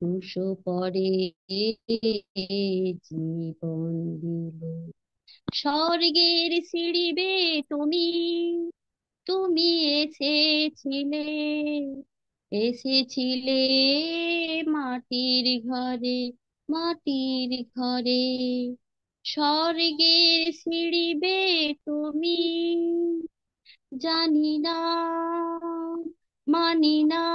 ক্রুশে পরে জীবন দিলে। স্বর্গের সিঁড়ি বেয়ে তুমি তুমি এসেছিলে, এসেছিলে মাটির ঘরে, মাটির ঘরে স্বর্গের সিঁড়ি বেয়ে তুমি। জানি না মানি না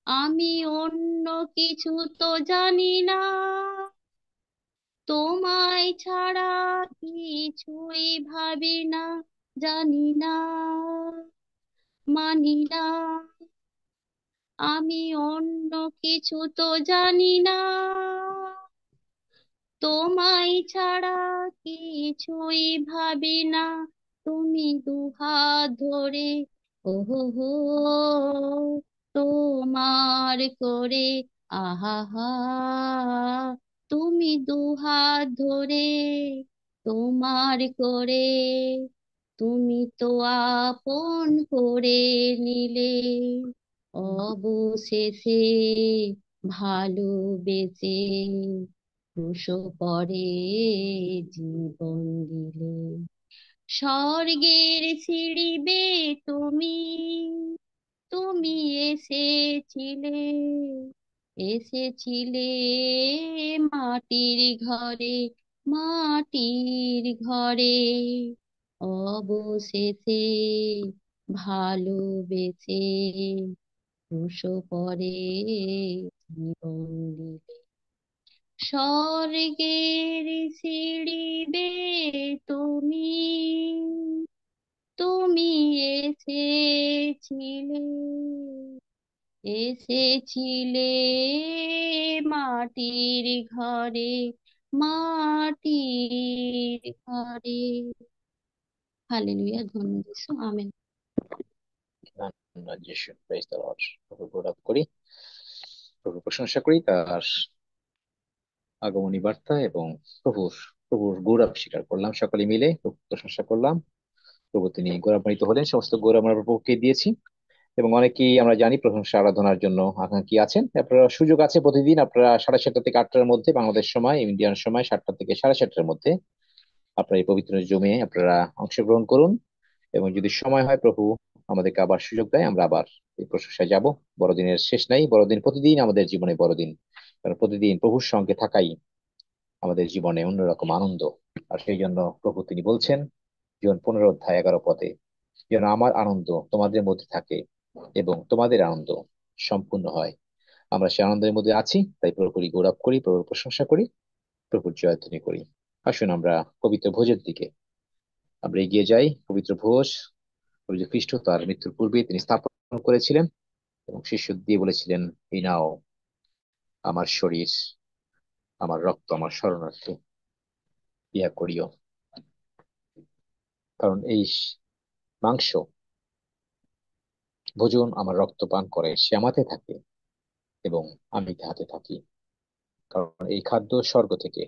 আমি অন্য কিছু তো জানি না, তোমায় ছাড়া কিছুই ভাবি না। জানি না মানি না আমি অন্য কিছু তো জানি না, তোমায় ছাড়া কিছুই ভাবি না। তুমি দুহাত ধরে, ও হো হো তোমার করে, আহা হা তুমি দুহাত ধরে তোমার করে, তুমি তো আপন করে নিলে। অবশেষে ভালোবেসে ক্রুশ পরে জীবন দিলে। স্বর্গের সিঁড়ি বেয়ে তুমি তুমি এসেছিলে, এসেছিলে মাটির ঘরে, মাটির ঘরে। অবশেষে ভালোবেসে ক্রুশ পরে জীবন দিলে। স্বর্গের সিঁড়ি বেয়ে তুমি তুমি এসেছিলে, এসেছিলে মাটির ঘরে, মাটির ঘরে। হালেলুয়া, ধন্য যিশু, আমেন। ধন্যবাদ যিশু, প্রেজ দ্য লর্ড। প্রভু গৌরব করি, প্রভু প্রশংসা করি তার আগমনী বার্তা এবং প্রভুর প্রভুর গৌরব স্বীকার করলাম, সকলে মিলে প্রভু প্রশংসা করলাম। প্রভু তিনি গৌরবান্বিত হলেন, সমস্ত গৌরব আমরা প্রভুকে দিয়েছি। এবং অনেকেই আমরা জানি প্রশংসা আরাধনার জন্য আকাঙ্ক্ষী আছেন। আপনারা সুযোগ আছে প্রতিদিন, আপনারা 7:30 থেকে 8টার মধ্যে বাংলাদেশ সময়, ইন্ডিয়ান সময় 7টা থেকে 7:30-র মধ্যে আপনারা এই পবিত্র জমে আপনারা অংশগ্রহণ করুন। এবং যদি সময় হয়, প্রভু আমাদেরকে আবার সুযোগ দেয়, আমরা আবার এই প্রশংসায় যাব। বড়দিনের শেষ নাই, বড়দিন প্রতিদিন আমাদের জীবনে বড়দিন, কারণ প্রতিদিন প্রভুর সঙ্গে থাকাই আমাদের জীবনে অন্যরকম আনন্দ। আর সেই জন্য প্রভু তিনি বলছেন জন 15:11 যেন আমার আনন্দ তোমাদের মধ্যে থাকে এবং তোমাদের আনন্দ সম্পূর্ণ হয়। আমরা সে আনন্দের মধ্যে আছি, তাই প্রভুরই গৌরব করি, প্রভুর প্রশংসা করি, প্রভুর জয়ধ্বনি করি। আসুন আমরা পবিত্র ভোজের দিকে আমরা এগিয়ে যাই। পবিত্র ভোজ প্রভু খ্রিস্ট তার মৃত্যুর পূর্বে তিনি স্থাপন করেছিলেন এবং শিষ্য দিয়ে বলেছিলেন, এই নাও আমার শরীর, আমার রক্ত, আমার শরণার্থী, ইহা করিও। কারণ এই মাংস ভোজন আমার রক্ত পান করে, সে আমাতে থাকে এবং আমি তাহাতে থাকি। কারণ এই খাদ্য স্বর্গ থেকে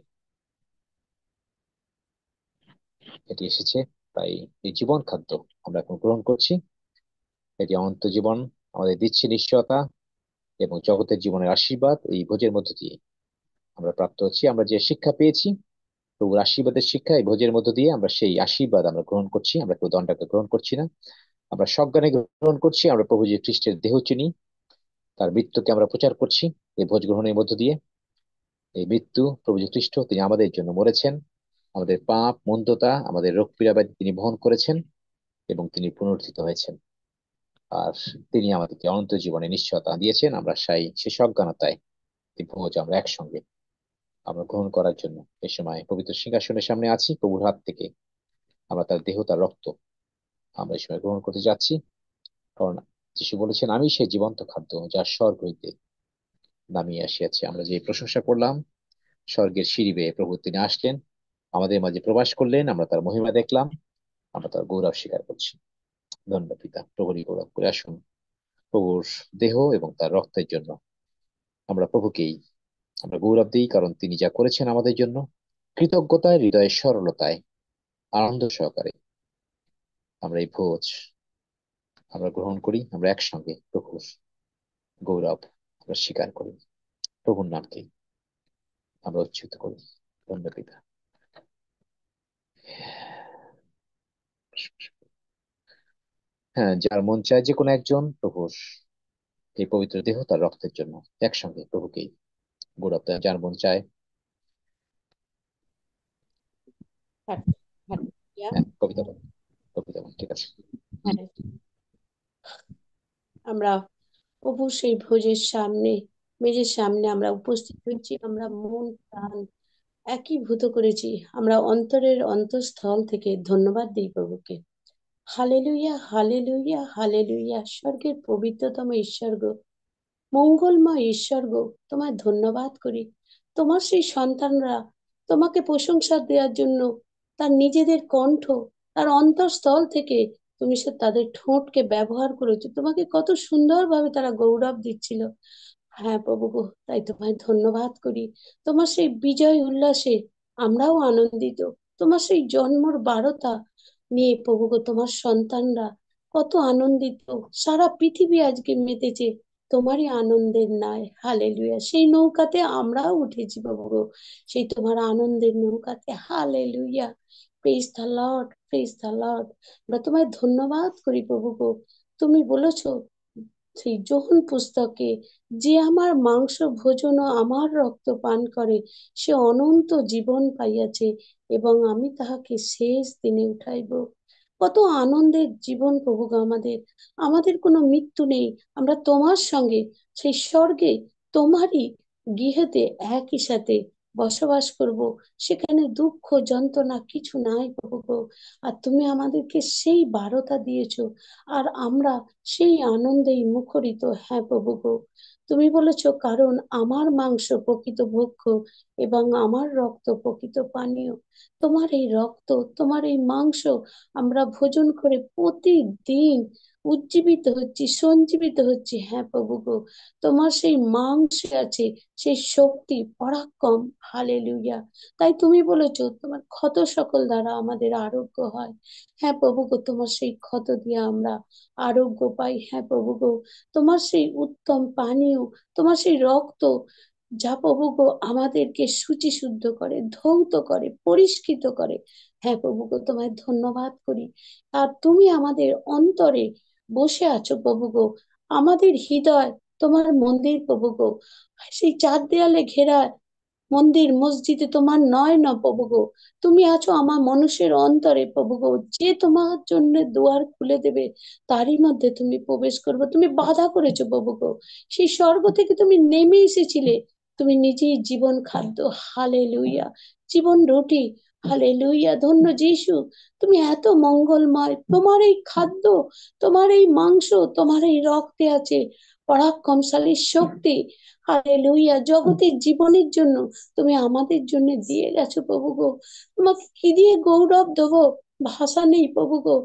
এটি এসেছে, তাই এই জীবন খাদ্য আমরা এখন গ্রহণ করছি। এটি অনন্ত জীবন আমাদের দিচ্ছে, নিশ্চয়তা এবং জগতের জীবনের আশীর্বাদ এই ভোজের মধ্য দিয়ে আমরা প্রাপ্ত হচ্ছি। আমরা যে শিক্ষা পেয়েছি প্রভুর আশীর্বাদের শিক্ষা, এই ভোজের মধ্য দিয়ে আমরা সেই আশীর্বাদ আমরা গ্রহণ করছি। আমরা কেউ দণ্ডকে গ্রহণ করছি না, আমরা সজ্ঞানে গ্রহণ করছি। আমরা প্রভু যে খ্রিস্টের দেহ চিনি, তার মৃত্যুকে আমরা প্রচার করছি এই ভোজ গ্রহণের মধ্য দিয়ে। এই মৃত্যু প্রভু যে খ্রিস্ট তিনি আমাদের জন্য মরেছেন, আমাদের পাপ মন্দতা আমাদের রোগ পীড়াব্যাধি তিনি বহন করেছেন এবং তিনি পুনরুত্থিত হয়েছেন। আর তিনি আমাদেরকে অনন্ত জীবনে নিশ্চয়তা দিয়েছেন। আমরা সে সজ্ঞানতায় এই ভোজ আমরা একসঙ্গে আমরা গ্রহণ করার জন্য এই সময় পবিত্র সিংহাসনের সামনে আছি। প্রভুর হাত থেকে আমরা তার দেহ, তার রক্ত আমরা এই সময় গ্রহণ করতে যাচ্ছি। কারণ যিশু বলেছেন, আমি সেই জীবন্ত খাদ্য যা স্বর্গ হইতে নামিয়ে আসিয়াছে। আমরা যে প্রশংসা করলাম, স্বর্গের সিঁড়ি বেয়ে প্রভু তিনি আসলেন, আমাদের মাঝে প্রবাস করলেন, আমরা তার মহিমা দেখলাম, আমরা তার গৌরব স্বীকার করছি। ধন্যবাদ পিতা, প্রভুরই গৌরব করে। আসুন প্রভুর দেহ এবং তার রক্তের জন্য আমরা প্রভুকেই আমরা গৌরব দিই, কারণ তিনি যা করেছেন আমাদের জন্য। কৃতজ্ঞতায়, হৃদয়ের সরলতায়, আনন্দ সহকারে আমরা এই ভোজ আমরা গ্রহণ করি। আমরা একসঙ্গে প্রভুর গৌরব আমরা স্বীকার করি, প্রভুর নামকে আমরা উচ্চিত করি। ধন্যবাদ পিতা। হ্যাঁ, যার মন চায় যে কোনো একজন প্রভুর এই পবিত্র দেহ তার রক্তের জন্য একসঙ্গে প্রভুকেই গৌরব দেয়। যার মন চায়, হ্যাঁ, কবিতা বল, কবিতা বল, ঠিক আছে। আমরা প্রভু সেই ভোজের সামনে, মেজের সামনে আমরা উপস্থিত হয়েছি। আমরা মন প্রাণ একীভূত করেছি। আমরা অন্তরের অন্তঃস্থল থেকে ধন্যবাদ দিই প্রভুকে। Hallelujah, hallelujah, hallelujah. স্বর্গের পবিত্রতম ঈশ্বর গো, মঙ্গলময় ঈশ্বর গো, তোমায় ধন্যবাদ করি। তোমার সেই সন্তানরা তোমাকে প্রশংসা দেওয়ার জন্য তার নিজেদের কণ্ঠ, তার অন্তঃস্থল থেকে তুমি সে তাদের ঠোঁটকে ব্যবহার করেছো। তোমাকে কত সুন্দরভাবে তারা গৌরব দিচ্ছিল। হ্যাঁ প্রভু গো, তাই তোমায় ধন্যবাদ করি। তোমার সেই বিজয় উল্লাসে আমরাও আনন্দিত। তোমার সেই জন্মর বারতা নিয়ে প্রভু গো, তোমার সন্তানরা কত আনন্দিত। সারা পৃথিবী আজকে মেতেছে তোমারই আনন্দের নাই। হালেলুয়া, সেই নৌকাতে আমরাও উঠেছি প্রভু গো, সেই তোমার আনন্দের নৌকাতে। Hallelujah, praise the Lord, praise the Lord. আমরা তোমায় ধন্যবাদ করি প্রভু গো। তুমি বলেছো সেই যোহন পুস্তকে, যে আমার মাংস ভোজন ও আমার রক্ত পান করে সে অনন্ত জীবন পাইয়াছে, এবং আমি তাহাকে শেষ দিনে উঠাইব। কত আনন্দের জীবন প্রভু গো আমাদের। আমাদের কোনো মৃত্যু নেই, আমরা তোমার সঙ্গে সেই স্বর্গে তোমারই গৃহেতে একই সাথে বসবাস করব। সেখানে দুঃখ যন্ত্রণা কিছু নাই প্রভু গো। আর তুমি আমাদেরকে সেই বারতা দিয়েছো, আর আমরা সেই আনন্দেই মুখরিত। হ্যাঁ প্রভু গো, তুমি বলেছো, কারণ আমার মাংস প্রকৃত ভক্ষ্য এবং আমার রক্ত প্রকৃত পানীয়। তোমার এই রক্ত, তোমার এই মাংস আমরা ভোজন করে প্রতিদিন উজ্জীবিত হচ্ছি, সঞ্জীবিত হচ্ছি। হ্যাঁ প্রভু গো, তোমার সেই মাংসে আছে সেই শক্তি, পরাক্রম। হালেলুয়া। তাই তুমি বলেছো তোমার ক্ষত সকল দ্বারা আমাদের আরোগ্য হয়। হ্যাঁ প্রভু গো, তোমার সেই ক্ষত দিয়ে আমরা আরোগ্য পাই। হ্যাঁ প্রভু গো, তোমার সেই উত্তম পানীয়, তোমার সেই রক্ত, যা প্রভু গো আমাদেরকে শুচি শুদ্ধ করে, ধৌত করে, পরিষ্কৃত করে। হ্যাঁ প্রভু গো, তোমায় ধন্যবাদ করি। আর তুমি আমাদের অন্তরে বসে আছো প্রভু গো। আমাদের হৃদয় তোমার মন্দির প্রভু গো। সেই চার দেয়ালে ঘেরা মন্দির মসজিদে তোমার নয় না প্রভু গো। তুমি আছো আমার মানুষের অন্তরে প্রভু গো। যে তোমার জন্য দুয়ার খুলে দেবে তারই মধ্যে তুমি প্রবেশ করবে। তুমি বাধা করেছো প্রভু গো, সেই স্বর্গ থেকে তুমি নেমে এসেছিলে। তুমি নিজেই জীবন খাদ্য। হালেলুইয়া, জীবন রুটি। হালেলুইয়া, ধন্য যিশু। তুমি এত মঙ্গলময়, তোমার এই খাদ্য, তোমার এই মাংস, তোমার এই রক্তে আছে পরাক্রমশালী শক্তি। হালেলুইয়া, জগতের জীবনের জন্য তুমি আমাদের জন্য দিয়ে গেছো প্রভু গো। তোমাকে কি দিয়ে গৌরব দেবো, ভাষা নেই প্রভু গো।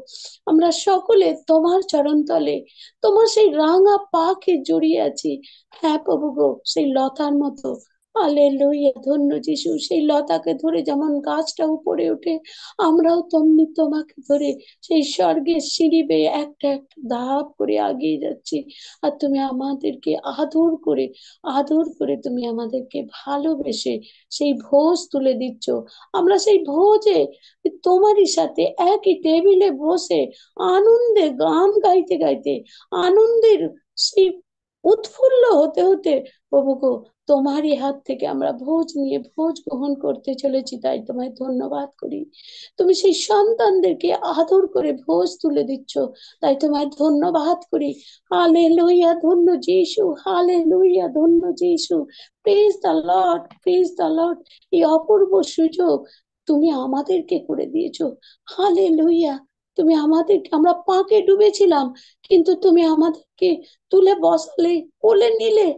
আমরা সকলে তোমার চরণ তলে, তোমার সেই রাঙা পাকে জড়িয়ে আছি। হ্যাঁ প্রভু গো, সেই লতার মতো। হালেলুইয়া, ধন্য যিশু। সেই লতাকে ধরে যেমন গাছটা উপরে ওঠে, আমরাও তেমনি তোমাকে ধরে সেই স্বর্গের সিঁড়ি বেয়ে একটা একটা ধাপ করে এগিয়ে যাচ্ছি। আর তুমি আমাদেরকে আদর করে, আদর করে তুমি আমাদেরকে ভালোবেসে সেই ভোজ তুলে দিচ্ছ। আমরা সেই ভোজে তোমারই সাথে একই টেবিলে বসে আনন্দে গান গাইতে গাইতে, আনন্দের সেই উৎফুল্ল হতে হতে প্রভু গো, তোমারই হাত থেকে আমরা ভোজ নিয়ে ভোজ গ্রহণ করতে চলেছি। তাই তোমায় ধন্যবাদ করি। তুমি সেই সন্তানদেরকে আদর করে ভোজ তুলে দিচ্ছ, তাই তোমায় ধন্যবাদ করি। হালেলুইয়া, ধন্য যিশু। হালেলুইয়া, ধন্য যিশু। Praise the Lord, praise the Lord. এই অপূর্ব সুযোগ তুমি আমাদেরকে করে দিয়েছো। হালেলুইয়া, তুমি আমাদেরকে, আমরা পাকে ডুবেছিলাম, কিন্তু তুমি আমাদেরকে তুলে বসালে, কোলে নিলে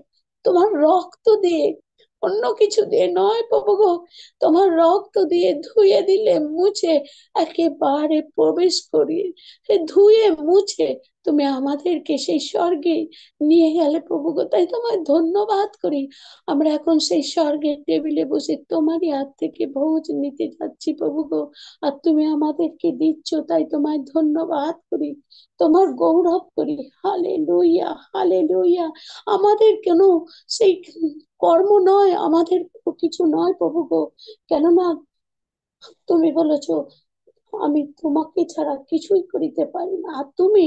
তোমার রক্ত দিয়ে, অন্য কিছু দিয়ে নয় প্রভু গো। তোমার রক্ত দিয়ে ধুয়ে দিলে, মুছে একেবারে প্রবেশ করিয়ে, ধুয়ে মুছে তুমি আমাদেরকে সেই স্বর্গে নিয়ে গেলে প্রভু গো। তাই তোমায় ধন্যবাদ করি। আমরা এখন সেই স্বর্গের টেবিলে বসে তোমারই হাত থেকে ভোজ নিতে যাচ্ছি প্রভু গো। আর তুমি আমাদেরকে দিচ্ছ, তাই তোমায় ধন্যবাদ করি, তোমার গৌরব করি। Hallelujah, hallelujah. আমাদের কেন সেই কর্ম নয়, আমাদের কিছু নয় প্রভু গো। কেননা তুমি বলেছো, আমি তোমাকে ছাড়া কিছুই করিতে পারি না। আর তুমি,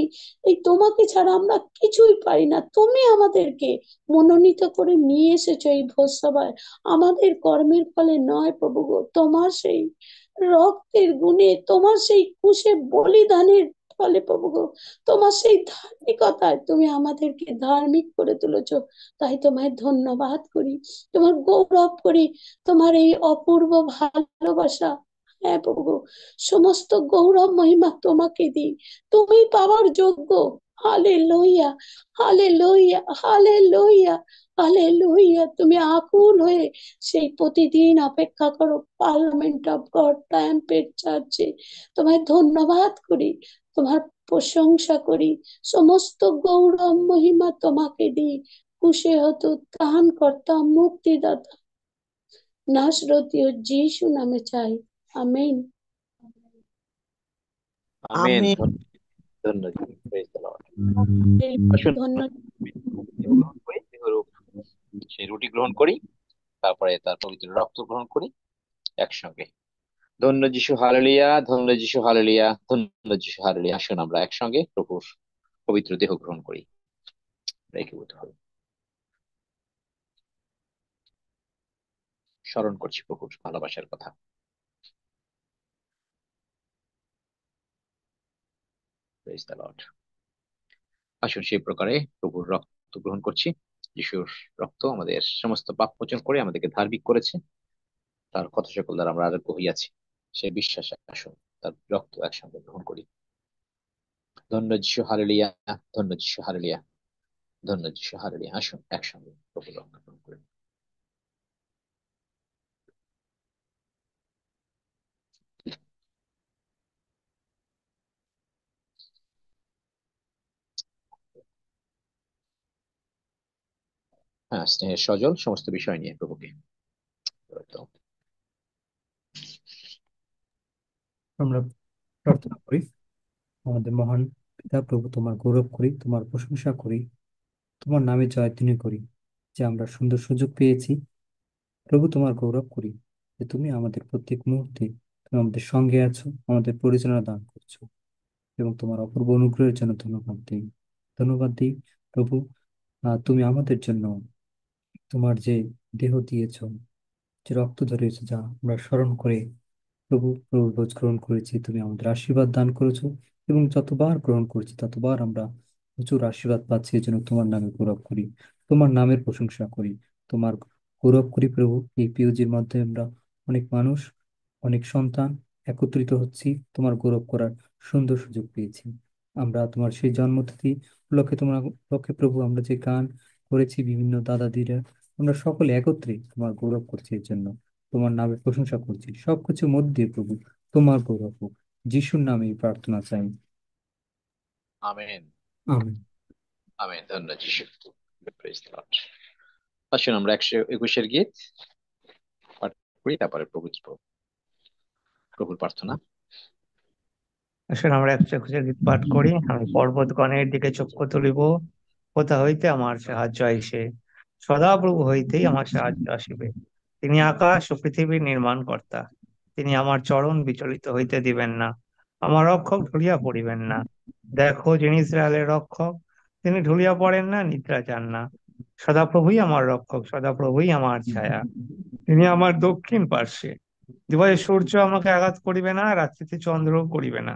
এই তোমাকে ছাড়া আমরা কিছুই পারি না। তুমি আমাদেরকে মনোনীত করে নিয়ে এসেছো এই ভোজসভায়, আমাদের কর্মের ফলে নয় প্রভু গো। তোমার সেই রক্তের গুণে, তোমার সেই ক্রুশে বলিদানের ফলে প্রভু গো, তোমার সেই ধার্মিকতায় তুমি আমাদেরকে ধার্মিক করে তুলেছো। তাই তোমায় ধন্যবাদ করি, তোমার গৌরব করি, তোমার এই অপূর্ব ভালোবাসা। হ্যাঁ প্রভু গো, সমস্ত গৌরব মহিমা তোমাকে দিই, তুমি পাওয়ার যোগ্য। Hallelujah, hallelujah, hallelujah, hallelujah. তুমি আকুল হয়ে সেই প্রতিদিন অপেক্ষা করো পার্লামেন্ট অফ গড ট্রায়াম্পের চার্চে। তোমায় ধন্যবাদ করি, তোমার প্রশংসা করি, সমস্ত গৌরব মহিমা তোমাকে দিই। খুশি হতো ত্রাণ কর্তা, মুক্তিদাতা নাসরতীয় যিশু নামে চাই, আমেন। আমেন। আমিন। ধন্যবাদ। Praise the Lord. আসুন ধন্যবাদ। দেহ গ্রহণ করি, দেহরূপ সেই রুটি গ্রহণ করি, তারপরে তার পবিত্র রক্ত গ্রহণ করি একসঙ্গে। ধন্য যিশু, হালেলুয়া, ধন্য যিশু, হালেলুয়া, ধন্য যিশু, হালেলুয়া। আসুন আমরা একসঙ্গে প্রভুর পবিত্র দেহ গ্রহণ করি। একীভূত হই, স্মরণ করছি প্রভুর ভালোবাসার কথা। Praise the Lord. আসুন সেই প্রকারে প্রভুর রক্ত গ্রহণ করছি। যিশুর রক্ত আমাদের সমস্ত পাপ মোচন করে আমাদেরকে ধার্মিক করেছে। তার কথা সকল দ্বারা আমরা আরোগ্য হইয়াছি, সেই বিশ্বাসে আসুন তার রক্ত একসঙ্গে গ্রহণ করি। ধন্য যিশু, হালেলুয়া, ধন্য যিশু, হালেলুয়া, ধন্য যিশু, হালেলুয়া। আসুন একসঙ্গে প্রভুর রক্ত গ্রহণ করি। হ্যাঁ, স্নেহের সজল সমস্ত বিষয় নিয়ে প্রভুকে আমরা প্রার্থনা করি। আমাদের মহান পিতা প্রভু, তোমার গৌরব করি, তোমার প্রশংসা করি, তোমার নামে জয়ধ্বনি করি যে আমরা সুন্দর সুযোগ পেয়েছি। প্রভু, তোমার গৌরব করি যে তুমি আমাদের প্রত্যেক মুহূর্তে তুমি আমাদের সঙ্গে আছো, আমাদের পরিচালনা দান করছো, এবং তোমার অপূর্ব অনুগ্রহের জন্য ধন্যবাদ দিই। ধন্যবাদ দিই প্রভু, তুমি আমাদের জন্য তোমার যে দেহ দিয়েছো, যে রক্ত ধরিয়েছো, যা আমরা স্মরণ করে প্রভু প্রভু ভোজ গ্রহণ করেছি। তুমি আমাদের আশীর্বাদ দান করেছো, এবং যতবার গ্রহণ করছি ততবার আমরা প্রচুর আশীর্বাদ পাচ্ছি। এই জন্য তোমার নামে গৌরব করি, তোমার নামের প্রশংসা করি, তোমার গৌরব করি প্রভু। এই পিওজির মাধ্যমে আমরা অনেক মানুষ, অনেক সন্তান একত্রিত হচ্ছি, তোমার গৌরব করার সুন্দর সুযোগ পেয়েছি। আমরা তোমার সেই জন্মতিথি উপলক্ষে তোমার উপলক্ষে প্রভু আমরা যে গান করেছি, বিভিন্ন দাদা দিদিরা আমরা সকলে একত্রে তোমার গৌরব করছি। এর জন্য তোমার নামে প্রশংসা করছি। সবকিছুর মধ্যে প্রভু তোমার গৌরব হোক। যিশুর নামে এই প্রার্থনা চাই, আমেন, আমেন। আমেন। ধন্য যিশু। Praise the Lord. আসুন আমরা 121 গীত পাঠ করি, তারপরে প্রভুর প্রার্থনা। আসুন আমরা 121 গীত পাঠ করি। আমি পর্বতগণের দিকে চক্ষু তুলিব, কোথা হইতে আমার সাহায্য আইসে। সদাপ্রভু হইতেই আমার সাহায্য আসিবে। তিনি আকাশ ও পৃথিবীর নির্মাণ কর্তা। তিনি আমার চরণ বিচলিত হইতে দিবেন না, আমার রক্ষক ঢুলিয়া পড়িবেন না। দেখো, যিনি ইসরায়েলের রক্ষক, তিনি ঢুলিয়া পড়েন না, নিদ্রা যান না। সদাপ্রভুই আমার রক্ষক, সদাপ্রভুই আমার ছায়া। তিনি আমার দক্ষিণ পার্শ্বে। দিবসে সূর্য আমাকে আঘাত করিবে না, রাত্রিতে চন্দ্র করিবে না।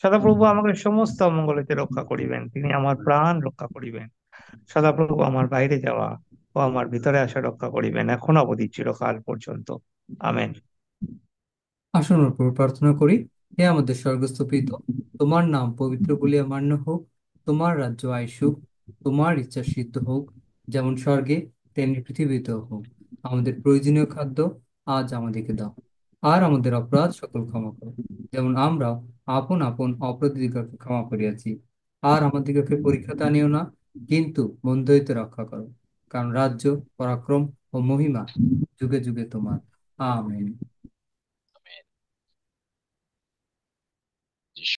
সদাপ্রভু আমাকে সমস্ত অমঙ্গল হইতে রক্ষা করিবেন। তিনি আমার প্রাণ রক্ষা করিবেন। সদাপ্রভু আমার বাইরে যাওয়া ও আমার ভিতরে আসা রক্ষা করিবেন, এখন অবধি চিরকাল পর্যন্ত। আমেন। আসুন প্রভু প্রার্থনা করি। হে আমাদের স্বর্গস্থ পিতা, তোমার নাম পবিত্র বলিয়া মান্য হোক, তোমার রাজ্য আইসুক, তোমার ইচ্ছা সিদ্ধ হোক, যেমন স্বর্গে তেমনি পৃথিবীতেও হোক। আমাদের প্রয়োজনীয় খাদ্য আজ আমাদেরকে দাও, আর আমাদের অপরাধ সকল ক্ষমা করো, যেমন আমরা আপন আপন অপরাধীদেরকে ক্ষমা করিয়াছি। আর আমাদিগকে পরীক্ষাতে আনিও না, কিন্তু মন্দ হইতে রক্ষা করো, কারণ রাজ্য, পরাক্রম ও মহিমা যুগে যুগে তোমার। আমেন।